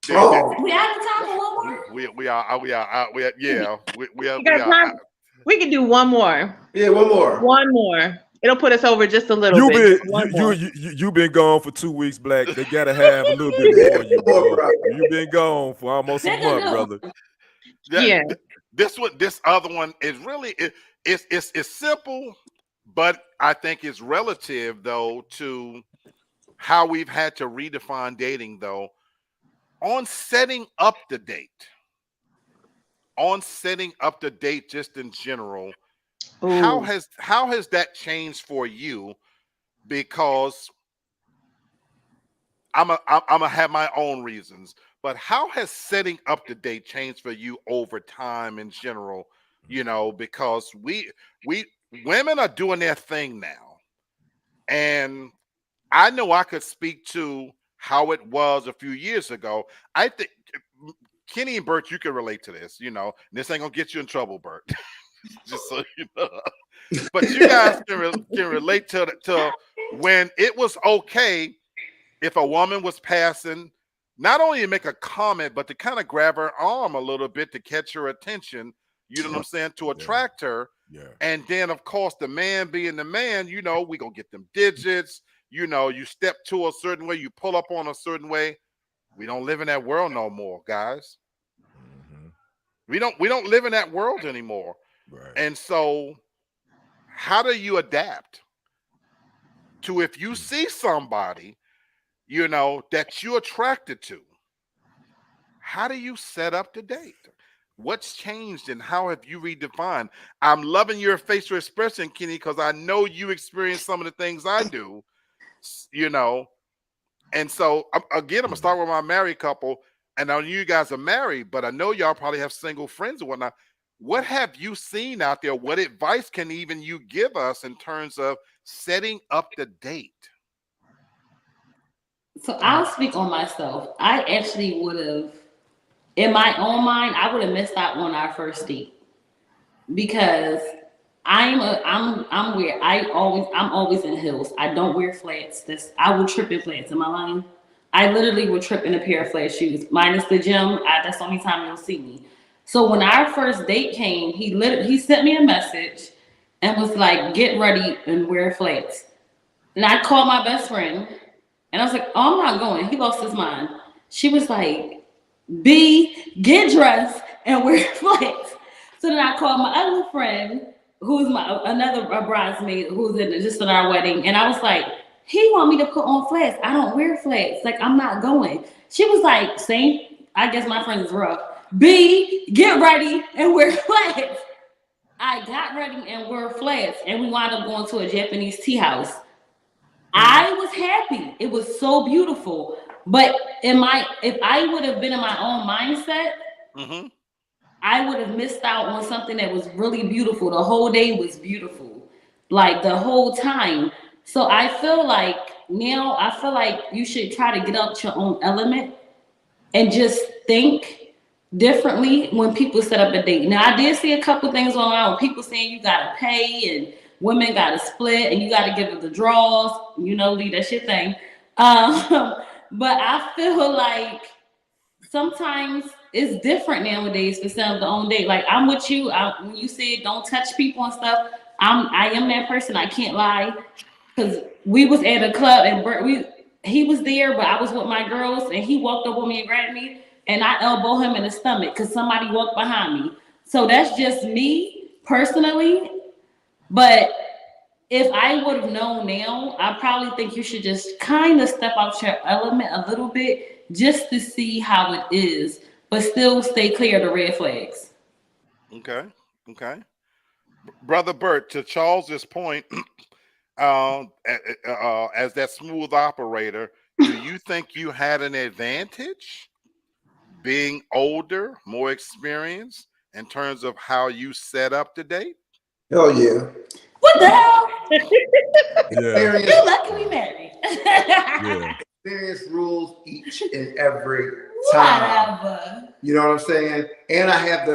Oh. we out of time for one more. We are yeah. We You got time? We can do one more. Yeah, one more. One more. It'll put us over just a little bit. You been gone for 2 weeks, Black. They gotta have a little bit more. You bro. You been gone for almost a month, brother. Yeah. This other one is really it's simple, but I think it's relative though to how we've had to redefine dating though. On setting up the date. On setting up the date just in general. Ooh. How has that changed for you? Because I'm gonna have my own reasons, but how has setting up the date changed for you over time in general? You know, because we women are doing their thing now, and I know I could speak to how it was a few years ago. I think Kenny and Bert, you can relate to this. You know, this ain't gonna get you in trouble, Bert. Just so you know. But you guys can relate to when it was okay if a woman was passing, not only to make a comment, but to kind of grab her arm a little bit to catch her attention, you know what I'm saying, to attract her. Yeah. And then, of course, the man being the man, you know, we gonna get them digits. You know, you step to a certain way, you pull up on a certain way. We don't live in that world no more, guys. Mm-hmm. We don't live in that world anymore. Right. And so how do you adapt to if you see somebody, you know, that you're attracted to? How do you set up the date? What's changed and how have you redefined? I'm loving your facial expression, Kenny, because I know you experience some of the things I do, you know. And so, again, I'm going to start with my married couple. And I know you guys are married, but I know y'all probably have single friends and whatnot. What have you seen out there? What advice can even you give us in terms of setting up the date? So I'll speak on myself. I actually would have, in my own mind, I would have missed out on our first date because I'm always in heels. I don't wear flats. I will trip in flats. Am I lying? I literally will trip in a pair of flat shoes. Minus the gym. That's the only time you'll see me. So when our first date came, he sent me a message and was like, "Get ready and wear flats." And I called my best friend and I was like, "Oh, I'm not going." He lost his mind. She was like, "B, get dressed and wear flats." So then I called my other friend, who's another bridesmaid who's just in our wedding, and I was like, "He want me to put on flats. I don't wear flats. Like, I'm not going." She was like, "Same. I guess my friend is rough. B, get ready and wear flats." I got ready and wore flats, and we wound up going to a Japanese tea house. I was happy. It was so beautiful. But if I would have been in my own mindset, I would have missed out on something that was really beautiful. The whole day was beautiful, like the whole time. So I feel like you should try to get out your own element and just think differently when people set up a date. Now, I did see a couple things online with people saying you gotta pay and women gotta split and you gotta give it the draws, you know, leave that shit thing. But I feel like sometimes it's different nowadays for set up the own date. Like, I'm with you. When you said don't touch people and stuff, I am that person. I can't lie. Because we was at a club and he was there, but I was with my girls and he walked up with me and grabbed me and I elbowed him in the stomach because somebody walked behind me. So that's just me personally. But if I would have known now, I probably think you should just kind of step out your element a little bit just to see how it is, but still stay clear of the red flags. Okay. Brother Bert, to Charles's point, as that smooth operator, do you think you had an advantage being older, more experienced in terms of how you set up the date? Hell yeah. What the hell? Yeah. You lucky we married. Yeah. Experience rules each and every time. Whatever. You know what I'm saying? And I have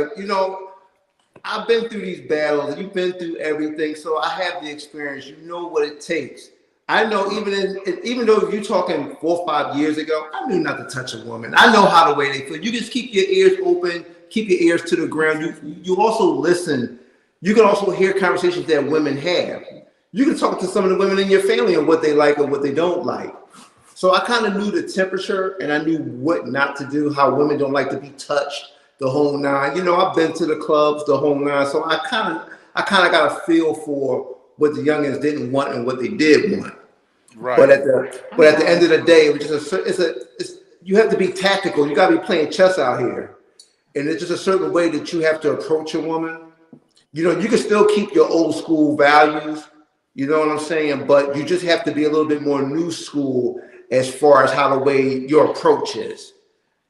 I've been through these battles. You've been through everything, so I have the experience. You know what it takes. I know even though you're talking 4 or 5 years ago, I knew not to touch a woman. I know how the way they feel. You just keep your ears open, keep your ears to the ground. You also listen. You can also hear conversations that women have. You can talk to some of the women in your family and what they like or what they don't like. So I kind of knew the temperature and I knew what not to do, how women don't like to be touched, the whole nine. You know, I've been to the clubs, the whole nine. So I kind of got a feel for what the youngins didn't want and what they did want. Right. But at the end of the day, you have to be tactical. You got to be playing chess out here, and it's just a certain way that you have to approach a woman. You know, you can still keep your old school values. You know what I'm saying? But you just have to be a little bit more new school as far as how the way your approach is.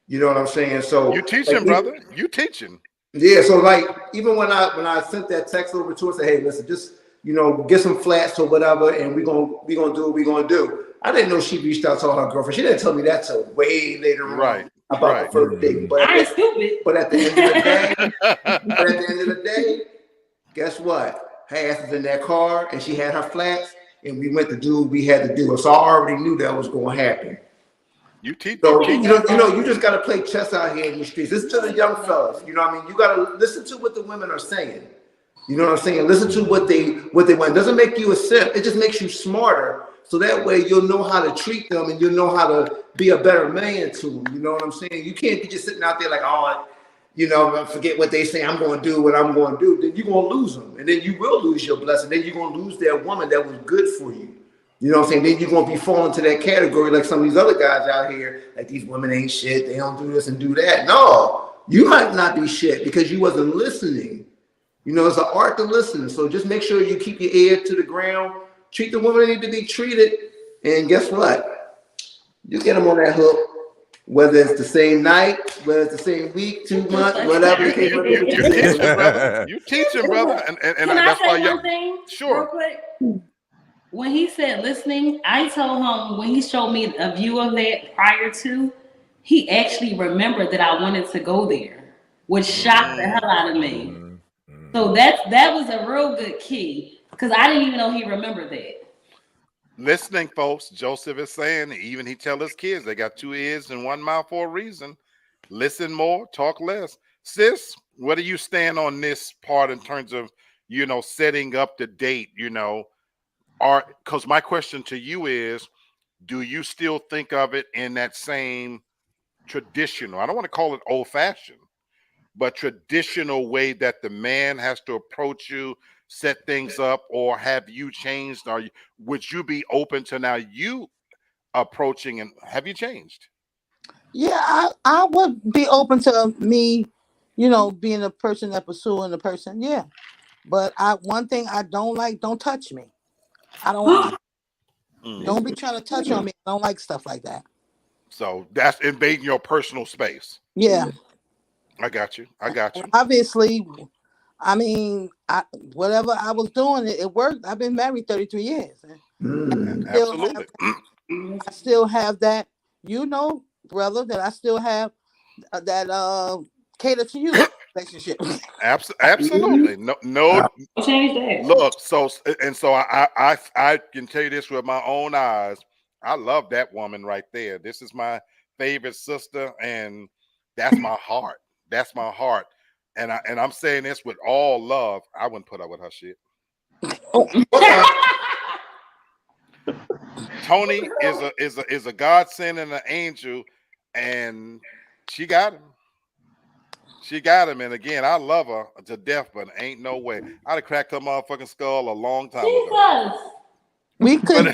You know what I'm saying? So you teaching, brother. You teaching. Yeah. So like even when I sent that text over to her, say, hey, listen, just get some flats or whatever, and we're gonna do what we're gonna do. I didn't know she reached out to all her girlfriends. She didn't tell me that till way later on about the first date. But I ain't stupid. But at the end of the day, guess what? Her ass was in that car and she had her flats and we went to do what we had to do. So I already knew that was going to happen. You teach. So, you just got to play chess out here in the streets. Listen to the young fellas. You know what I mean? You got to listen to what the women are saying. You know what I'm saying? Listen to what they want. It doesn't make you a simp. It just makes you smarter. So that way you'll know how to treat them and you'll know how to be a better man to them. You know what I'm saying? You can't be just sitting out there like, forget what they say. I'm going to do what I'm going to do. Then you're going to lose them. And then you will lose your blessing. Then you're going to lose that woman that was good for you. You know what I'm saying? Then you're going to be falling to that category like some of these other guys out here. Like these women ain't shit. They don't do this and do that. No, you might not be shit because you wasn't listening. You know, it's an art to listen. So just make sure you keep your ear to the ground. Treat the women that need to be treated. And guess what? You get them on that hook. Whether it's the same night, whether it's the same week, 2 months, whatever. You teaching, brother. And Can that's I why say one thing? Sure. Real quick. When he said listening, I told him when he showed me a view of that prior to, he actually remembered that I wanted to go there, which shocked the hell out of me. So that was a real good key because I didn't even know he remembered that. Listening, folks. Joseph is saying, even he tell his kids they got 2 ears and 1 mouth for a reason. Listen more, talk less. Sis, where do you stand on this part in terms of setting up the date? Because my question to you is, do you still think of it in that same traditional? I don't want to call it old-fashioned, but traditional way that the man has to approach you, set things up, or have you changed? Would you be open to now you approaching, and have you changed? Yeah, I would be open to me, being a person that pursuing a person. Yeah. But one thing I don't like, don't touch me. I don't like, don't be trying to touch on me. I don't like stuff like that. So that's invading your personal space. Yeah. I got you. And obviously, I mean, whatever I was doing, it worked. I've been married 33 years. Absolutely. I still have that, brother, that I still have that cater to you relationship. Absolutely. No. Change that. Look, so I can tell you this with my own eyes. I love that woman right there. This is my favorite sister, and that's my heart. That's my heart. And I'm saying this with all love. I wouldn't put up with her shit. Tony is a godsend and an angel, and she got him. She got him, and again, I love her to death, but ain't no way. I'd have cracked her motherfucking skull a long time ago. We could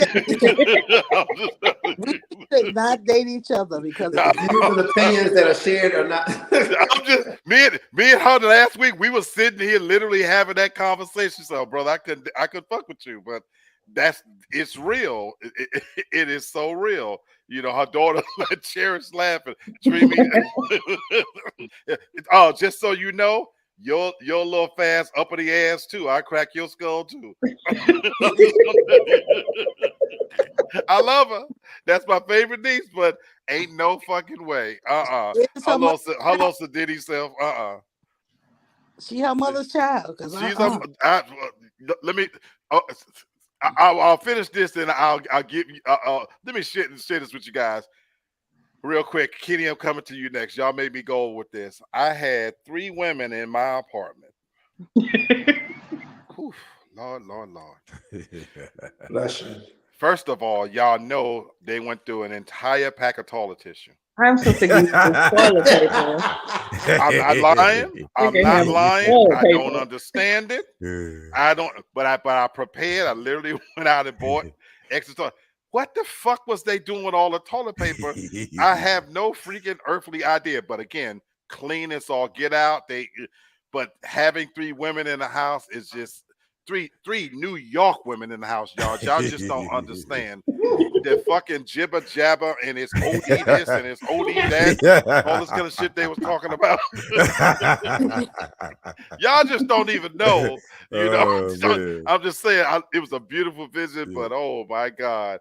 But we could not date each other because The views and opinions that are shared are not. I'm just me and her last week. We were sitting here literally having that conversation. So, brother, I could fuck with you, but it's real. It is so real. You know, her daughter Cherish laughing, Dreamy. Oh, just so you know, your little fast uppity ass too. I crack your skull too. I love her. That's my favorite niece, but ain't no fucking way. Hello, Diddy self. She her mother's child. She's let me. I'll finish this, and I'll give you. Let me share this with you guys real quick. Kenny, I'm coming to you next. Y'all made me go with this. I had 3 women in my apartment. Whew, Lord. Bless you. First of all, y'all know they went through an entire pack of toilet tissue. I'm so sick of toilet paper. I'm not lying. I don't understand it. I don't. But I prepared. I literally went out and bought extra toilet. What the fuck was they doing with all the toilet paper? I have no freaking earthly idea. But again, clean this all get out. But having 3 women in the house is just three New York women in the house, y'all. Y'all just don't understand. The fucking jibber jabber and it's OD this and it's OD that, all this kind of shit they was talking about. Y'all just don't even know, you know. So, I'm just saying, it was a beautiful visit, but oh my God.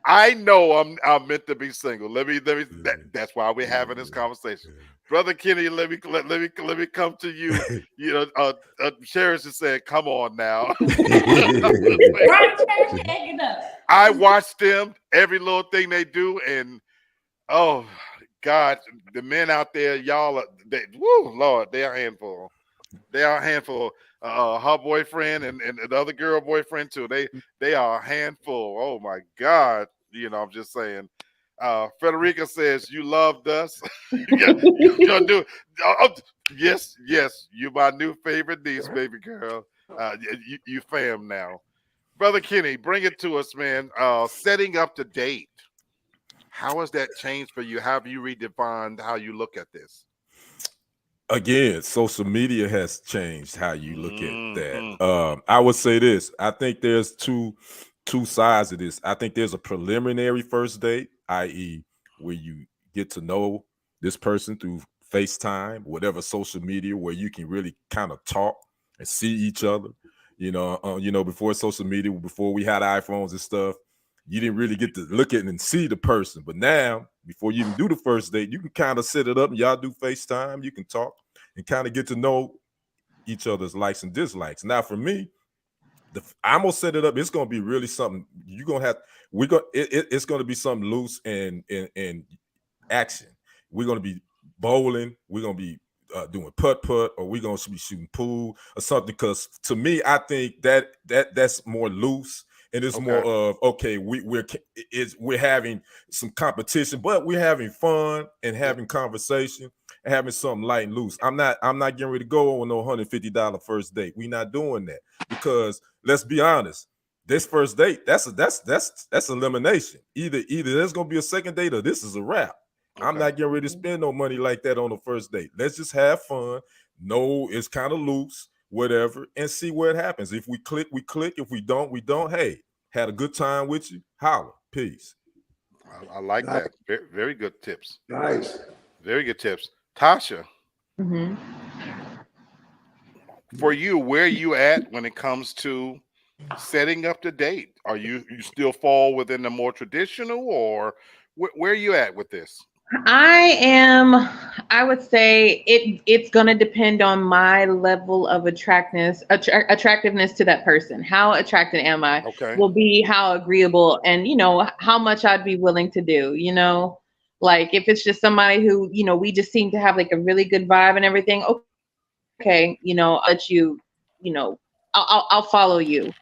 I know I'm meant to be single. That's why we're having this conversation. Brother Kenny, let me come to you. You know, Cherish is saying, "Come on now." I watched them every little thing they do, and oh God, the men out there, y'all, Lord, they are a handful. They are a handful. Her boyfriend and the other girl boyfriend too. They are a handful. Oh my God, you know, I'm just saying. Frederica says you loved us. You're new. Yes, you're my new favorite niece, baby girl. You fam now. Brother Kenny, bring it to us, man. Setting up to date. How has that changed for you? How have you redefined how you look at this? Again, social media has changed how you look at that. I would say this. I think there's two sides of this. I think there's a preliminary first date, i.e., where you get to know this person through FaceTime, whatever social media, where you can really kind of talk and see each other. You know, before social media, before we had iPhones and stuff, you didn't really get to look at and see the person. But now, before you even do the first date, you can kind of set it up and y'all do FaceTime. You can talk and kind of get to know each other's likes and dislikes. Now, for me, I'm gonna set it up. It's gonna be really something. You're gonna have. It's gonna be something loose and action. We're gonna be bowling. We're gonna be doing putt-putt, or we're gonna be shooting pool or something. Because to me, I think that's more loose. And it's more of we're having some competition, but we're having fun and having conversation and having something light and loose. I'm not getting ready to go on no $150 first date. We're not doing that, because let's be honest, this first date that's elimination. Either there's gonna be a second date or this is a wrap. I'm not getting ready to spend no money like that on the first date. Let's just have fun. No, it's kind of loose, whatever, and see where it happens. If we click, we click. If we don't, we don't. Hey, had a good time with you. Holla. Peace. I like that. Very, very good tips. Nice. Very good tips. Tasha, for you, where are you at when it comes to setting up the date? Are you still fall within the more traditional, or where are you at with this? I would say it's going to depend on my level of attractiveness to that person. How attracted am I? Will be how agreeable and, you know, how much I'd be willing to do, you know, like if it's just somebody who, you know, we just seem to have like a really good vibe and everything. Okay. You know, I'll let you, you know, I'll follow you.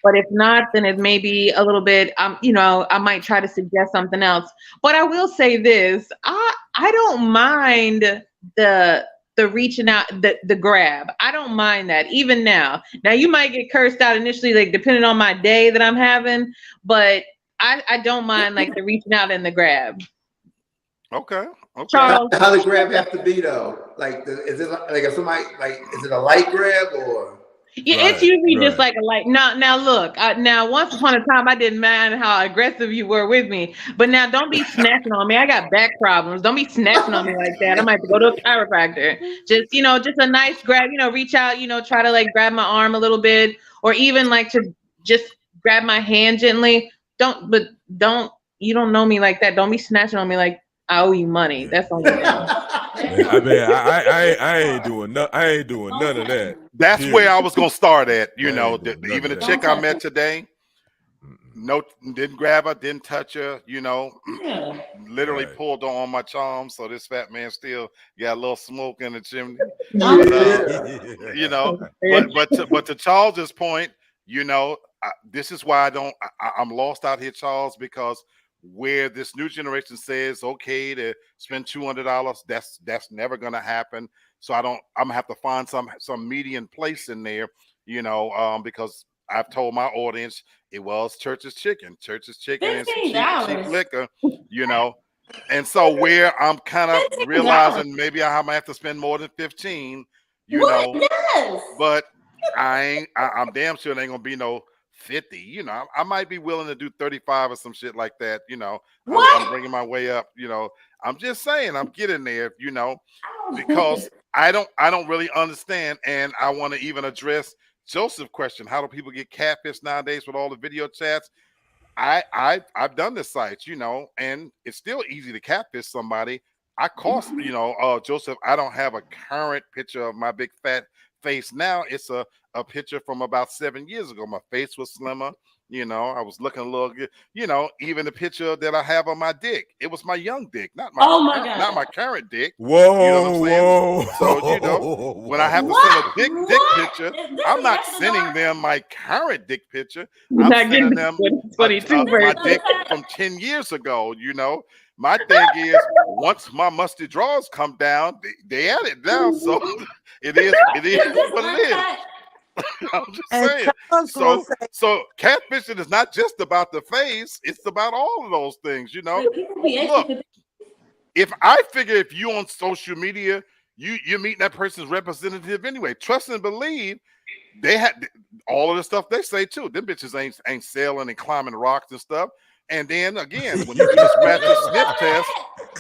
But if not, then it may be a little bit, you know, I might try to suggest something else. But I will say this, I don't mind the the reaching out, the grab. I don't mind that even now. Now you might get cursed out initially, like depending on my day that I'm having, but I don't mind like the reaching out and the grab. Okay. Charles, How the grab have to be though? Like, is it like if somebody like, is it a light grab or? yeah, it's usually just like a like. Now look. Now, once upon a time, I didn't mind how aggressive you were with me, but now don't be snatching on me. I got back problems. Don't be snatching on me like that. I might have to go to a chiropractor. Just just a nice grab. Reach out. Try to like grab my arm a little bit, or even like to just grab my hand gently. Don't. You don't know me like that. Don't be snatching on me like I owe you money. That's the only thing. I mean, I ain't doing none of that. That's Period. where I was gonna start at. Even none the of chick that. I met today, no, didn't grab her, didn't touch her. Yeah. Literally Right. pulled on my charm. So this fat man still got a little smoke in the chimney. But to Charles's point, this is why I'm lost out here, Charles, because where this new generation says okay to spend $200, that's never gonna happen. So I'm gonna have to find some median place in there, because I've told my audience it was church's chicken and some cheap liquor, and so where I'm kind of realizing maybe I might have to spend more than 15, but I'm damn sure it ain't gonna be no 50. I might be willing to do 35 or some shit like that. I'm bringing my way up. I'm just saying I'm getting there. Because I don't really understand, and I want to even address Joseph's question: how do people get catfish nowadays with all the video chats? I've done this sites, and it's still easy to catfish somebody. I cost, Joseph, I don't have a current picture of my big fat face now. It's a picture from about 7 years ago. My face was slimmer, I was looking a little good, even the picture that I have on my dick, it was my young dick, not my current dick. Whoa, You know what I'm saying? whoa. So, when I have to send a dick picture, I'm not sending them my current dick picture. I'm sending them my dick from 10 years ago, My thing is, once my musty drawers come down, they at it now. So it is what it is. I'm just saying. So catfishing is not just about the face; it's about all of those things. Look, if you on social media, you're meeting that person's representative anyway. Trust and believe. They had all of the stuff they say too. Them bitches ain't sailing and climbing rocks and stuff. And then again, when you just match the sniff test,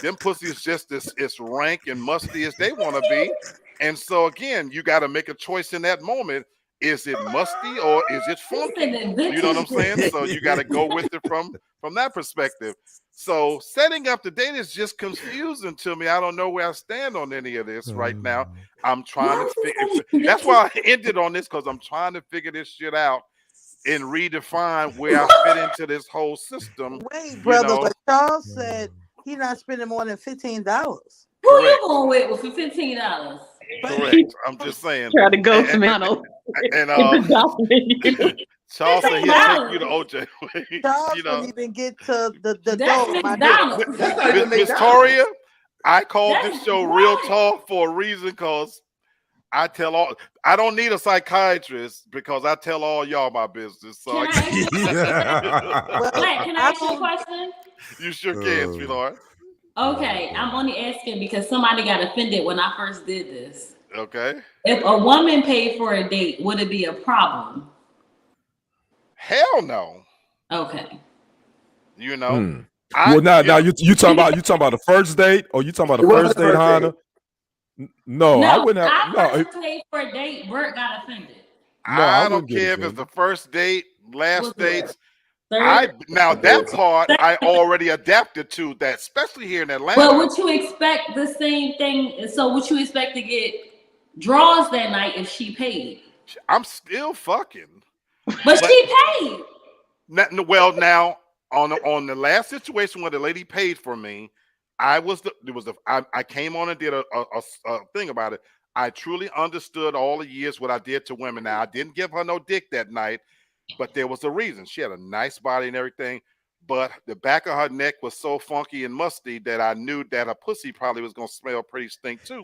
them pussies just as rank and musty as they want to be. And so again, you got to make a choice in that moment. Is it musty or is it funky? You know what I'm saying? So you got to go with it from that perspective. So setting up the date is just confusing to me. I don't know where I stand on any of this right now. I'm trying to figure. That's why I ended on this, because I'm trying to figure this shit out and redefine where I fit into this whole system. Wait, brother, but Charles said he's not spending more than $15. Who you going with for $15? Correct. I'm just saying. Try to go to McDonald's. And Charles said he'll take you to OJ. Charles wouldn't even get to the door. Miss Toria, I called this show Real Talk for a reason, because I don't need a psychiatrist, because I tell all y'all my business. So can I ask you a question? You sure can, sweetheart. Okay, I'm only asking because somebody got offended when I first did this. Okay. If a woman paid for a date, would it be a problem? Hell no. Okay. Well, now you talking about the first date, or you talking about the first date, Hannah? No, I wouldn't have. I paid for a date. Bert got offended. I don't care if it's the first date, last dates. Now that part I already adapted to that, especially here in Atlanta. Well, would you expect the same thing? So would you expect to get draws that night if she paid? I'm still fucking. But she paid. Now on the last situation where the lady paid for me, I came on and did a thing about it. I truly understood all the years what I did to women. Now I didn't give her no dick that night, but there was a reason. She had a nice body and everything, but the back of her neck was so funky and musty that I knew that her pussy probably was gonna smell pretty stink too.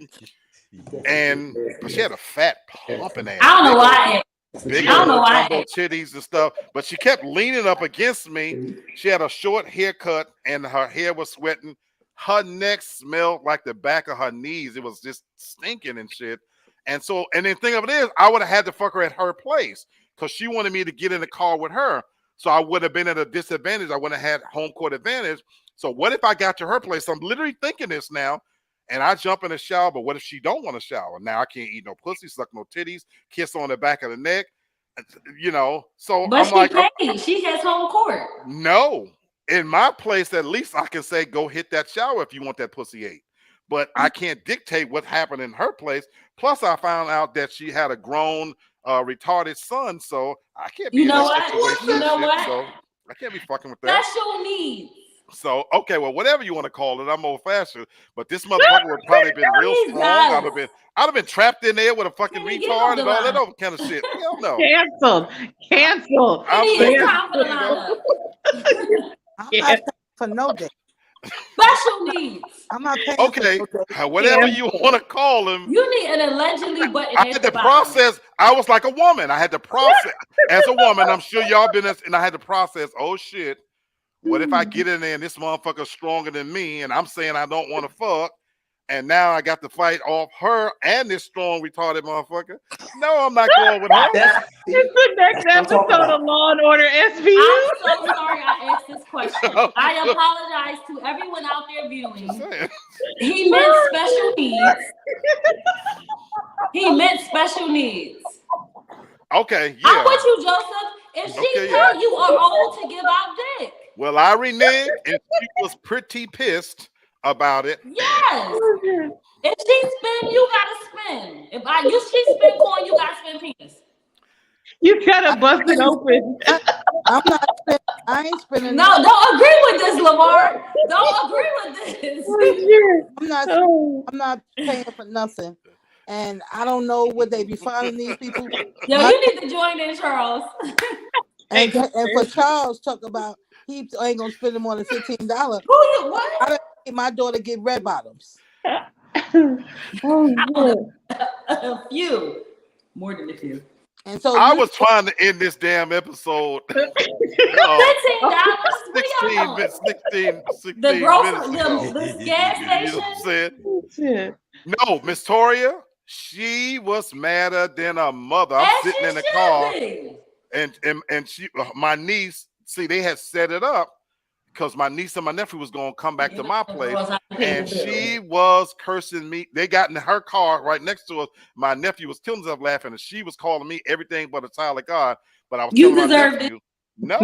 and but she had a fat pumping ass. I don't know why. Big I don't know why. jumbo titties and stuff, but she kept leaning up against me. She had a short haircut and her hair was sweating. Her neck smelled like the back of her knees. It was just stinking and shit. And so, and the thing of it is, I would have had to fuck her at her place because she wanted me to get in the car with her. So I would have been at a disadvantage. I wouldn't have had home court advantage. So what if I got to her place? I'm literally thinking this now. And I jump in the shower, but what if she don't want to shower? Now I can't eat no pussy, suck no titties, kiss on the back of the neck, you know. So but I'm she like, paid. She has home court. no. In my place, at least I can say, go hit that shower if you want that pussy ate. But I can't dictate what happened in her place. Plus, I found out that she had a grown, retarded son, so I can't be in that situation. You know what? So I can't be fucking with that. Special needs. So, okay, well, whatever you want to call it, I'm old fashioned, but this motherfucker would probably been real strong. I'd have been trapped in there with a fucking retard and all that other kind of shit. Hell no. Canceled. I'm not paying for no day. Special needs. I'm not paying. Okay, whatever you want to call him. You need an allegedly button. I had to process. I was like a woman. I had to process as a woman. I'm sure y'all been, and I had to process. Oh shit. What if I get in there and this motherfucker's stronger than me and I'm saying I don't want to fuck and now I got to fight off her and this strong retarded motherfucker? No, I'm not going with her. It's the next episode of Law and Order SVU. I'm so sorry I asked this question. I apologize to everyone out there viewing. He meant special needs. He meant special needs. Okay, yeah. I'm with you, Joseph. If she felt you are old to give out dick. Well, I reneged, and she was pretty pissed about it. Yes. If she spin, you gotta spin. She spin coin, you gotta spin penis. You gotta bust it open. I'm not. I ain't spinning. No, don't agree with this, Lamar. Don't agree with this. I'm not paying for nothing, and I don't know what they be finding these people. Yo, you need to join in, Charles. And for Charles, talk about. He ain't gonna spend more than $15. What? I don't think my daughter get red bottoms. A few, more than a few. And so I was trying to end this damn episode. $16 the gas station. You know what I'm saying? No, Miss Toria, she was madder than a mother. I'm sitting in the car, and she, my niece. See, they had set it up because my niece and my nephew was going to come back to my place, and she was cursing me. They got in her car right next to us. My nephew was killing himself laughing, and she was calling me everything but a child of God. But I was telling my nephew, no,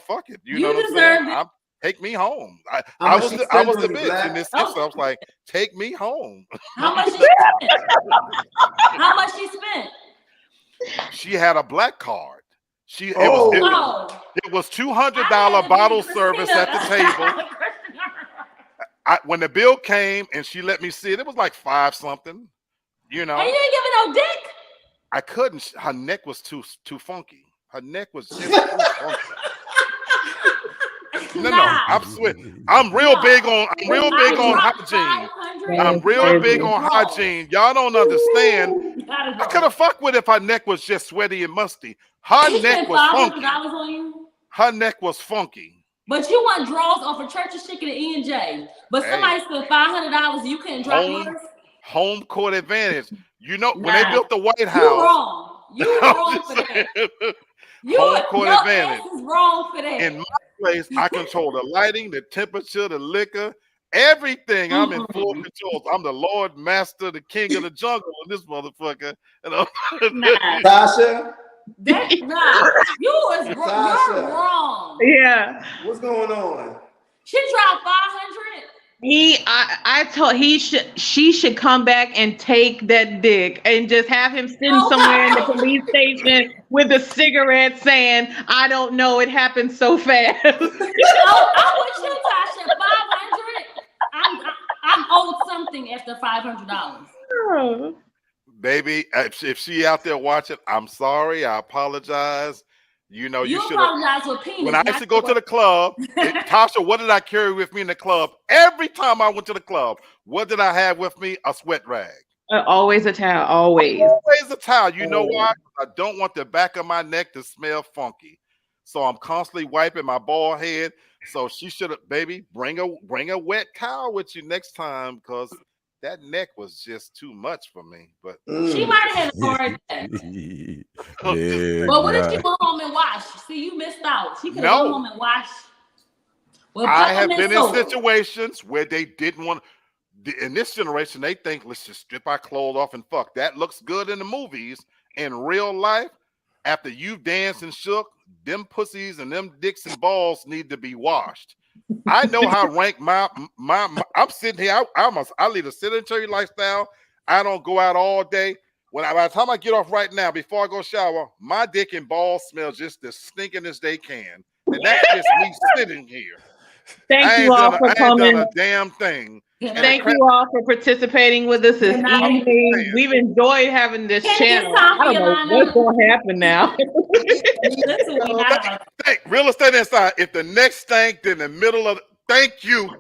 fuck it. You know what I'm saying? Take me home. I was the bitch in this episode. I was like, take me home. How much she spent? How much she spent? She had a black card. It was $200 bottle service at the table. When the bill came and she let me see it, it was like $5 something. You know. And you ain't giving no dick. I couldn't. Her neck was too funky. Her neck was just too funky. No, I'm sweating. I'm real big on hygiene. I'm real big on hygiene. Y'all don't understand. I could have fucked with if her neck was just sweaty and musty. Her neck was funky. On you? Her neck was funky. But you want draws off of Church's Chicken and E&J. But somebody spent $500, you couldn't drop yours? Home court advantage. You know, when they built the White House. You're wrong. You're wrong for that. Home court advantage. Is wrong for that. In my place, I control the lighting, the temperature, the liquor, everything. I'm in full control. I'm the Lord Master, the King of the jungle in this motherfucker. Tasha? You was wrong. You're wrong. Yeah. What's going on? She dropped 500. She should come back and take that dick and just have him sitting somewhere in the police station with a cigarette saying, I don't know, it happened so fast. I'm with you, Tasha. 500. I'm owed something after $500. Oh. Baby, if she out there watching, I'm sorry. I apologize. You know, you should apologize with penis. When I used to go to the club, Tasha, what did I carry with me in the club? Every time I went to the club, what did I have with me? A sweat rag. Always a towel. Always. Always a towel. You know Always. why? I don't want the back of my neck to smell funky. So I'm constantly wiping my bald head. So she should have, baby, bring a wet towel with you next time, because that neck was just too much for me. But She might have had a hard day. Yeah, But what if she God. went home and washed? See, you missed out. She could have No. gone home and washed. Well, I have peppermint been in soap. situations where they didn't want. In this generation, they think let's just strip our clothes off and fuck. That looks good in the movies. In real life, after you've danced and shook, them pussies and them dicks and balls need to be washed. I know how rank my I'm sitting here. I lead a sedentary lifestyle. I don't go out all day. By the time I get off right now, before I go shower, my dick and balls smell just as stinking as they can, and that's just me sitting here. Thank you all for I ain't coming. done a damn thing. Thank you all for participating with us this evening. We've enjoyed having this channel. I don't know what's going to happen now. Real estate inside. If the next stank in the middle of thank you.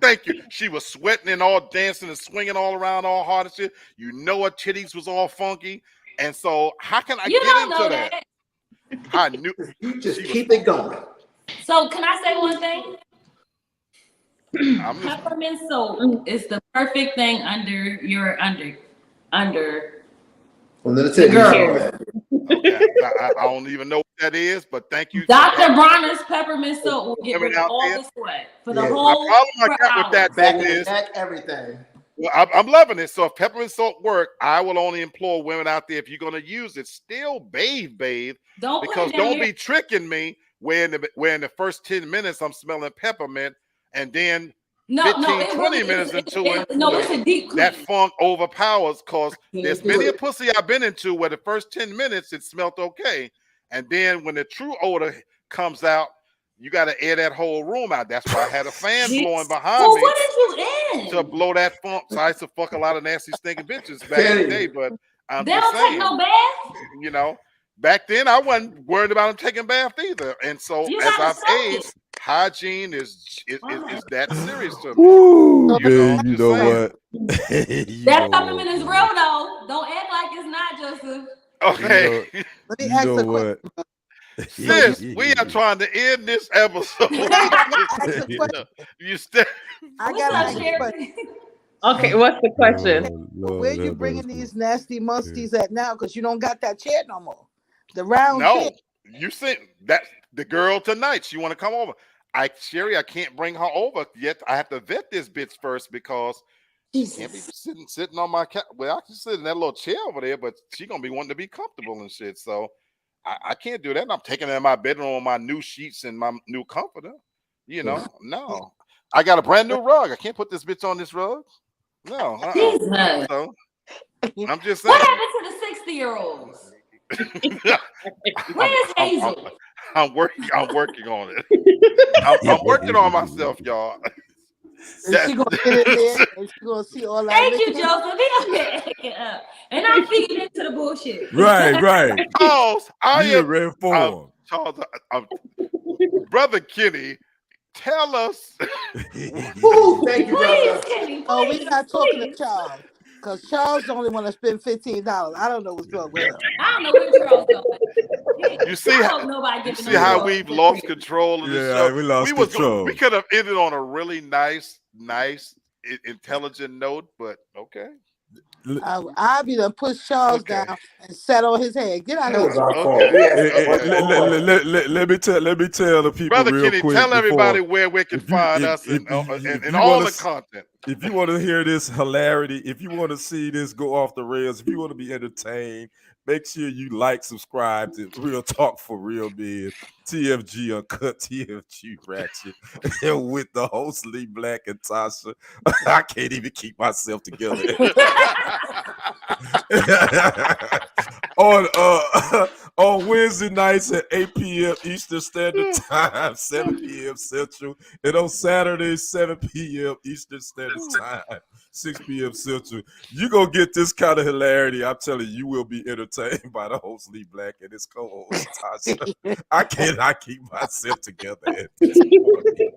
She was sweating and all dancing and swinging all around, all hard and shit. You know her titties was all funky, and so how can I get into that? I knew. You just keep it going. So can I say one thing? Peppermint soap is the perfect thing under the girl. Okay. I don't even know what that is, but thank you. Dr. Bronner's peppermint soap will get rid of all the sweat for the whole. The problem I got with that back is neck, everything. Well, I'm loving it. So if peppermint soap work, I will only implore women out there, if you're going to use it, still bathe. Don't be tricking me where in the first 10 minutes I'm smelling peppermint, and then 20 minutes into it, it's a deep clean. that funk overpowers, because there's many a pussy I've been into where the first 10 minutes it smelled okay, and then when the true odor comes out, you got to air that whole room out. That's why I had a fan blowing behind me. What did you in? To blow that funk. So I used to fuck a lot of nasty stinking bitches back in the day, but I'm they just don't saying, take no bath. You know, back then I wasn't worried about them taking bath either. And so as I've aged, hygiene is that serious to me. Ooh, man, you know what? That peppermint is real though. Don't act like it's not, Joseph. Okay. Let me ask a question. Sis, we are trying to end this episode. You still. I got a question. Okay, what's the question? Where you bringing these nasty musties at now? Because you don't got that chair no more. The round chair. You said that the girl tonight. She want to come over. Sherry, I can't bring her over yet. I have to vet this bitch first, because she can't be sitting on my couch. Well, I can sit in that little chair over there, but she gonna be wanting to be comfortable and shit. So I can't do that. And I'm taking her in my bedroom with my new sheets and my new comforter. You know, no. I got a brand new rug. I can't put this bitch on this rug. No. So I'm just saying. What happened to the 60-year-olds? Where's Hazel? I'm working on it. I'm working on myself, y'all. Is she gonna get in there? And she gonna see all that? Thank you, Joseph. And I'm feeding into the bullshit. Right. Charles, Charles, Brother Kenny, tell us. Ooh, thank you, brother. Kenny, oh, we're not talking to Charles, because Charles only want to spend $15. I don't know what's wrong with him. I don't know where Charles going. You see how we've lost control of the show? We lost control. We could have ended on a really nice, intelligent note, but okay. I'll be the push Charles down and set on his head. Get out of here. Let me tell the people, Brother real Kenny, quick, tell everybody where we can find us and all the content. If you want to hear this hilarity, if you want to see this go off the rails, if you want to be entertained, make sure you subscribe to Real Talk for Real Men, TFG Uncut, TFG Ratchet, and with the host Lee Black and Tasha. I can't even keep myself together. On Wednesday nights at 8 p.m. Eastern Standard Time, 7 p.m. Central, and on Saturdays, 7 p.m. Eastern Standard Time. 6 p.m. Central. You gonna get this kind of hilarity. I'm telling you, you will be entertained by the host Lee Black and his co-host Tasha. I cannot keep myself together at this point.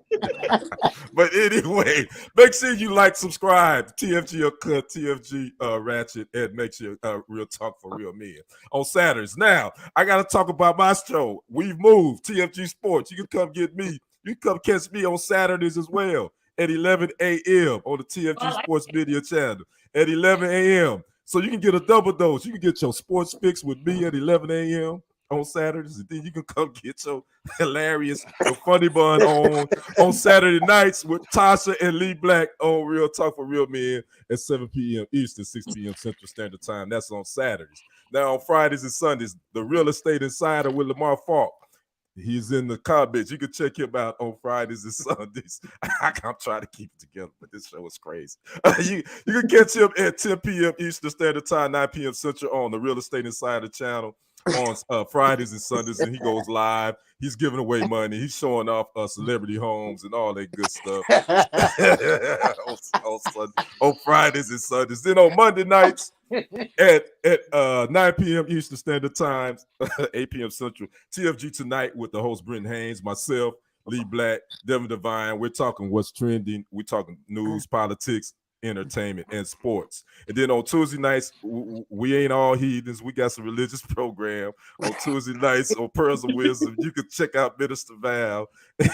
But anyway, make sure you like, subscribe, TFG Uncut, TFG Ratchet, and make sure Real Talk for Real Men on Saturdays. Now, I got to talk about my show. We've moved, TFG Sports. You can come get me. You can come catch me on Saturdays as well at 11 a.m. on the TFG Sports Media channel at 11 a.m. So you can get a double dose. You can get your sports fix with me at 11 a.m. on Saturdays, and then you can come get your hilarious, your funny bun on Saturday nights with Tasha and Lee Black on Real Talk for Real Men at 7 p.m. Eastern, 6 p.m. Central Standard Time. That's on Saturdays. Now on Fridays and Sundays, the Real Estate Insider with Lamar Falk. He's in the comments. You can check him out on Fridays and Sundays. I'm trying to keep it together, but this show is crazy. You can catch him at 10 p.m. Eastern Standard Time, 9 p.m. Central on the Real Estate Insider channel on Fridays and Sundays, and he goes live. He's giving away money. He's showing off celebrity homes and all that good stuff on Fridays and Sundays. Then on Monday nights at 9 p.m. Eastern Standard Time, 8 p.m. Central, TFG Tonight with the host Brenton Haynes, myself, Lee Black, Devin Devine. We're talking what's trending. We're talking news, politics, entertainment, and sports. And then on Tuesday nights, we ain't all heathens. We got some religious program on Tuesday nights on Pearls of Wisdom. You can check out Minister Val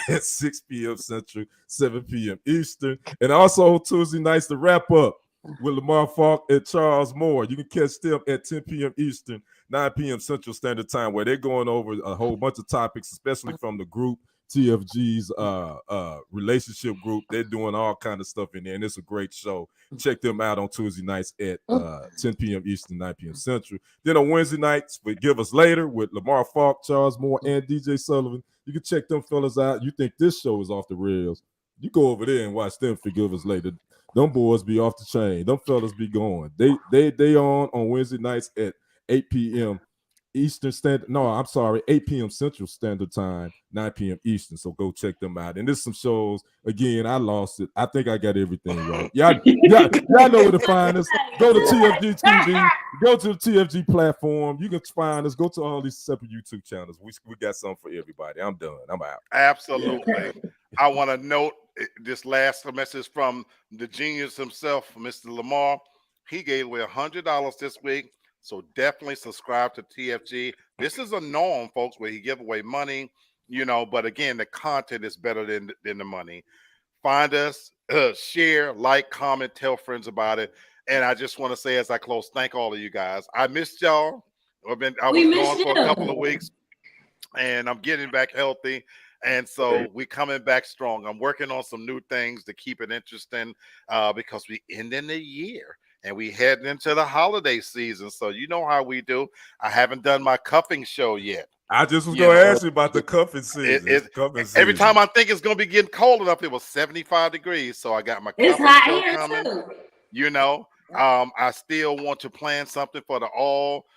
at 6 p.m. Central, 7 p.m. Eastern. And also on Tuesday nights, the wrap up with Lamar Falk and Charles Moore. You can catch them at 10 p.m. Eastern, 9 p.m. Central Standard Time, where they're going over a whole bunch of topics, especially from the group TFG's relationship group. They're doing all kind of stuff in there, and it's a great show. Check them out on Tuesday nights at 10 p.m. Eastern, 9 p.m. Central. Then on Wednesday nights, Forgive Us Later with Lamar Falk, Charles Moore, and DJ Sullivan. You can check them fellas out. You think this show is off the rails, you go over there and watch them Forgive Us Later. Them boys be off the chain. Them fellas be going. They on Wednesday nights at 8 p.m. Eastern Standard. No, I'm sorry, 8 p.m. Central Standard Time, 9 p.m. Eastern. So go check them out. And there's some shows. Again, I lost it. I think I got everything right. Y'all know where to find us. Go to TFG TV. Go to the TFG platform. You can find us. Go to all these separate YouTube channels. We got something for everybody. I'm done. I'm out. Absolutely. Yeah. I want to note this last message from the genius himself, Mr. Lamar. He gave away $100 this week. So definitely subscribe to TFG. This is a norm, folks, where he give away money, but again, the content is better than the money. Find us, share, like, comment, tell friends about it. And I just want to say as I close, thank all of you guys. I missed y'all. I was gone for a couple of weeks, and I'm getting back healthy. And so we're coming back strong. I'm working on some new things to keep it interesting because we ending the year. And we heading into the holiday season. So you know how we do. I haven't done my cuffing show yet. I just was going to ask you about the cuffing season. Every time I think it's going to be getting cold enough, it was 75 degrees. So I got my cuffing show coming. Too. I still want to plan something for the all.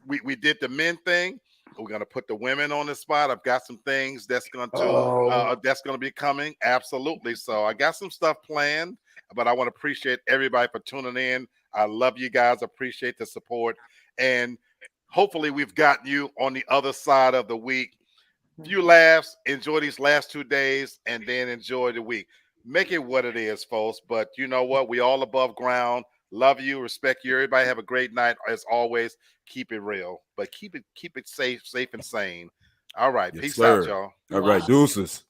We did the men thing. We're going to put the women on the spot. I've got some things that's going to be coming. Absolutely. So I got some stuff planned. But I want to appreciate everybody for tuning in. I love you guys. Appreciate the support. And hopefully we've got you on the other side of the week. Few laughs. Enjoy these last 2 days and then enjoy the week. Make it what it is, folks. But you know what? We all above ground. Love you. Respect you. Everybody have a great night. As always, keep it real. But keep it safe and sane. All right. Yes, Peace sir. out, y'all. All right. Deuces.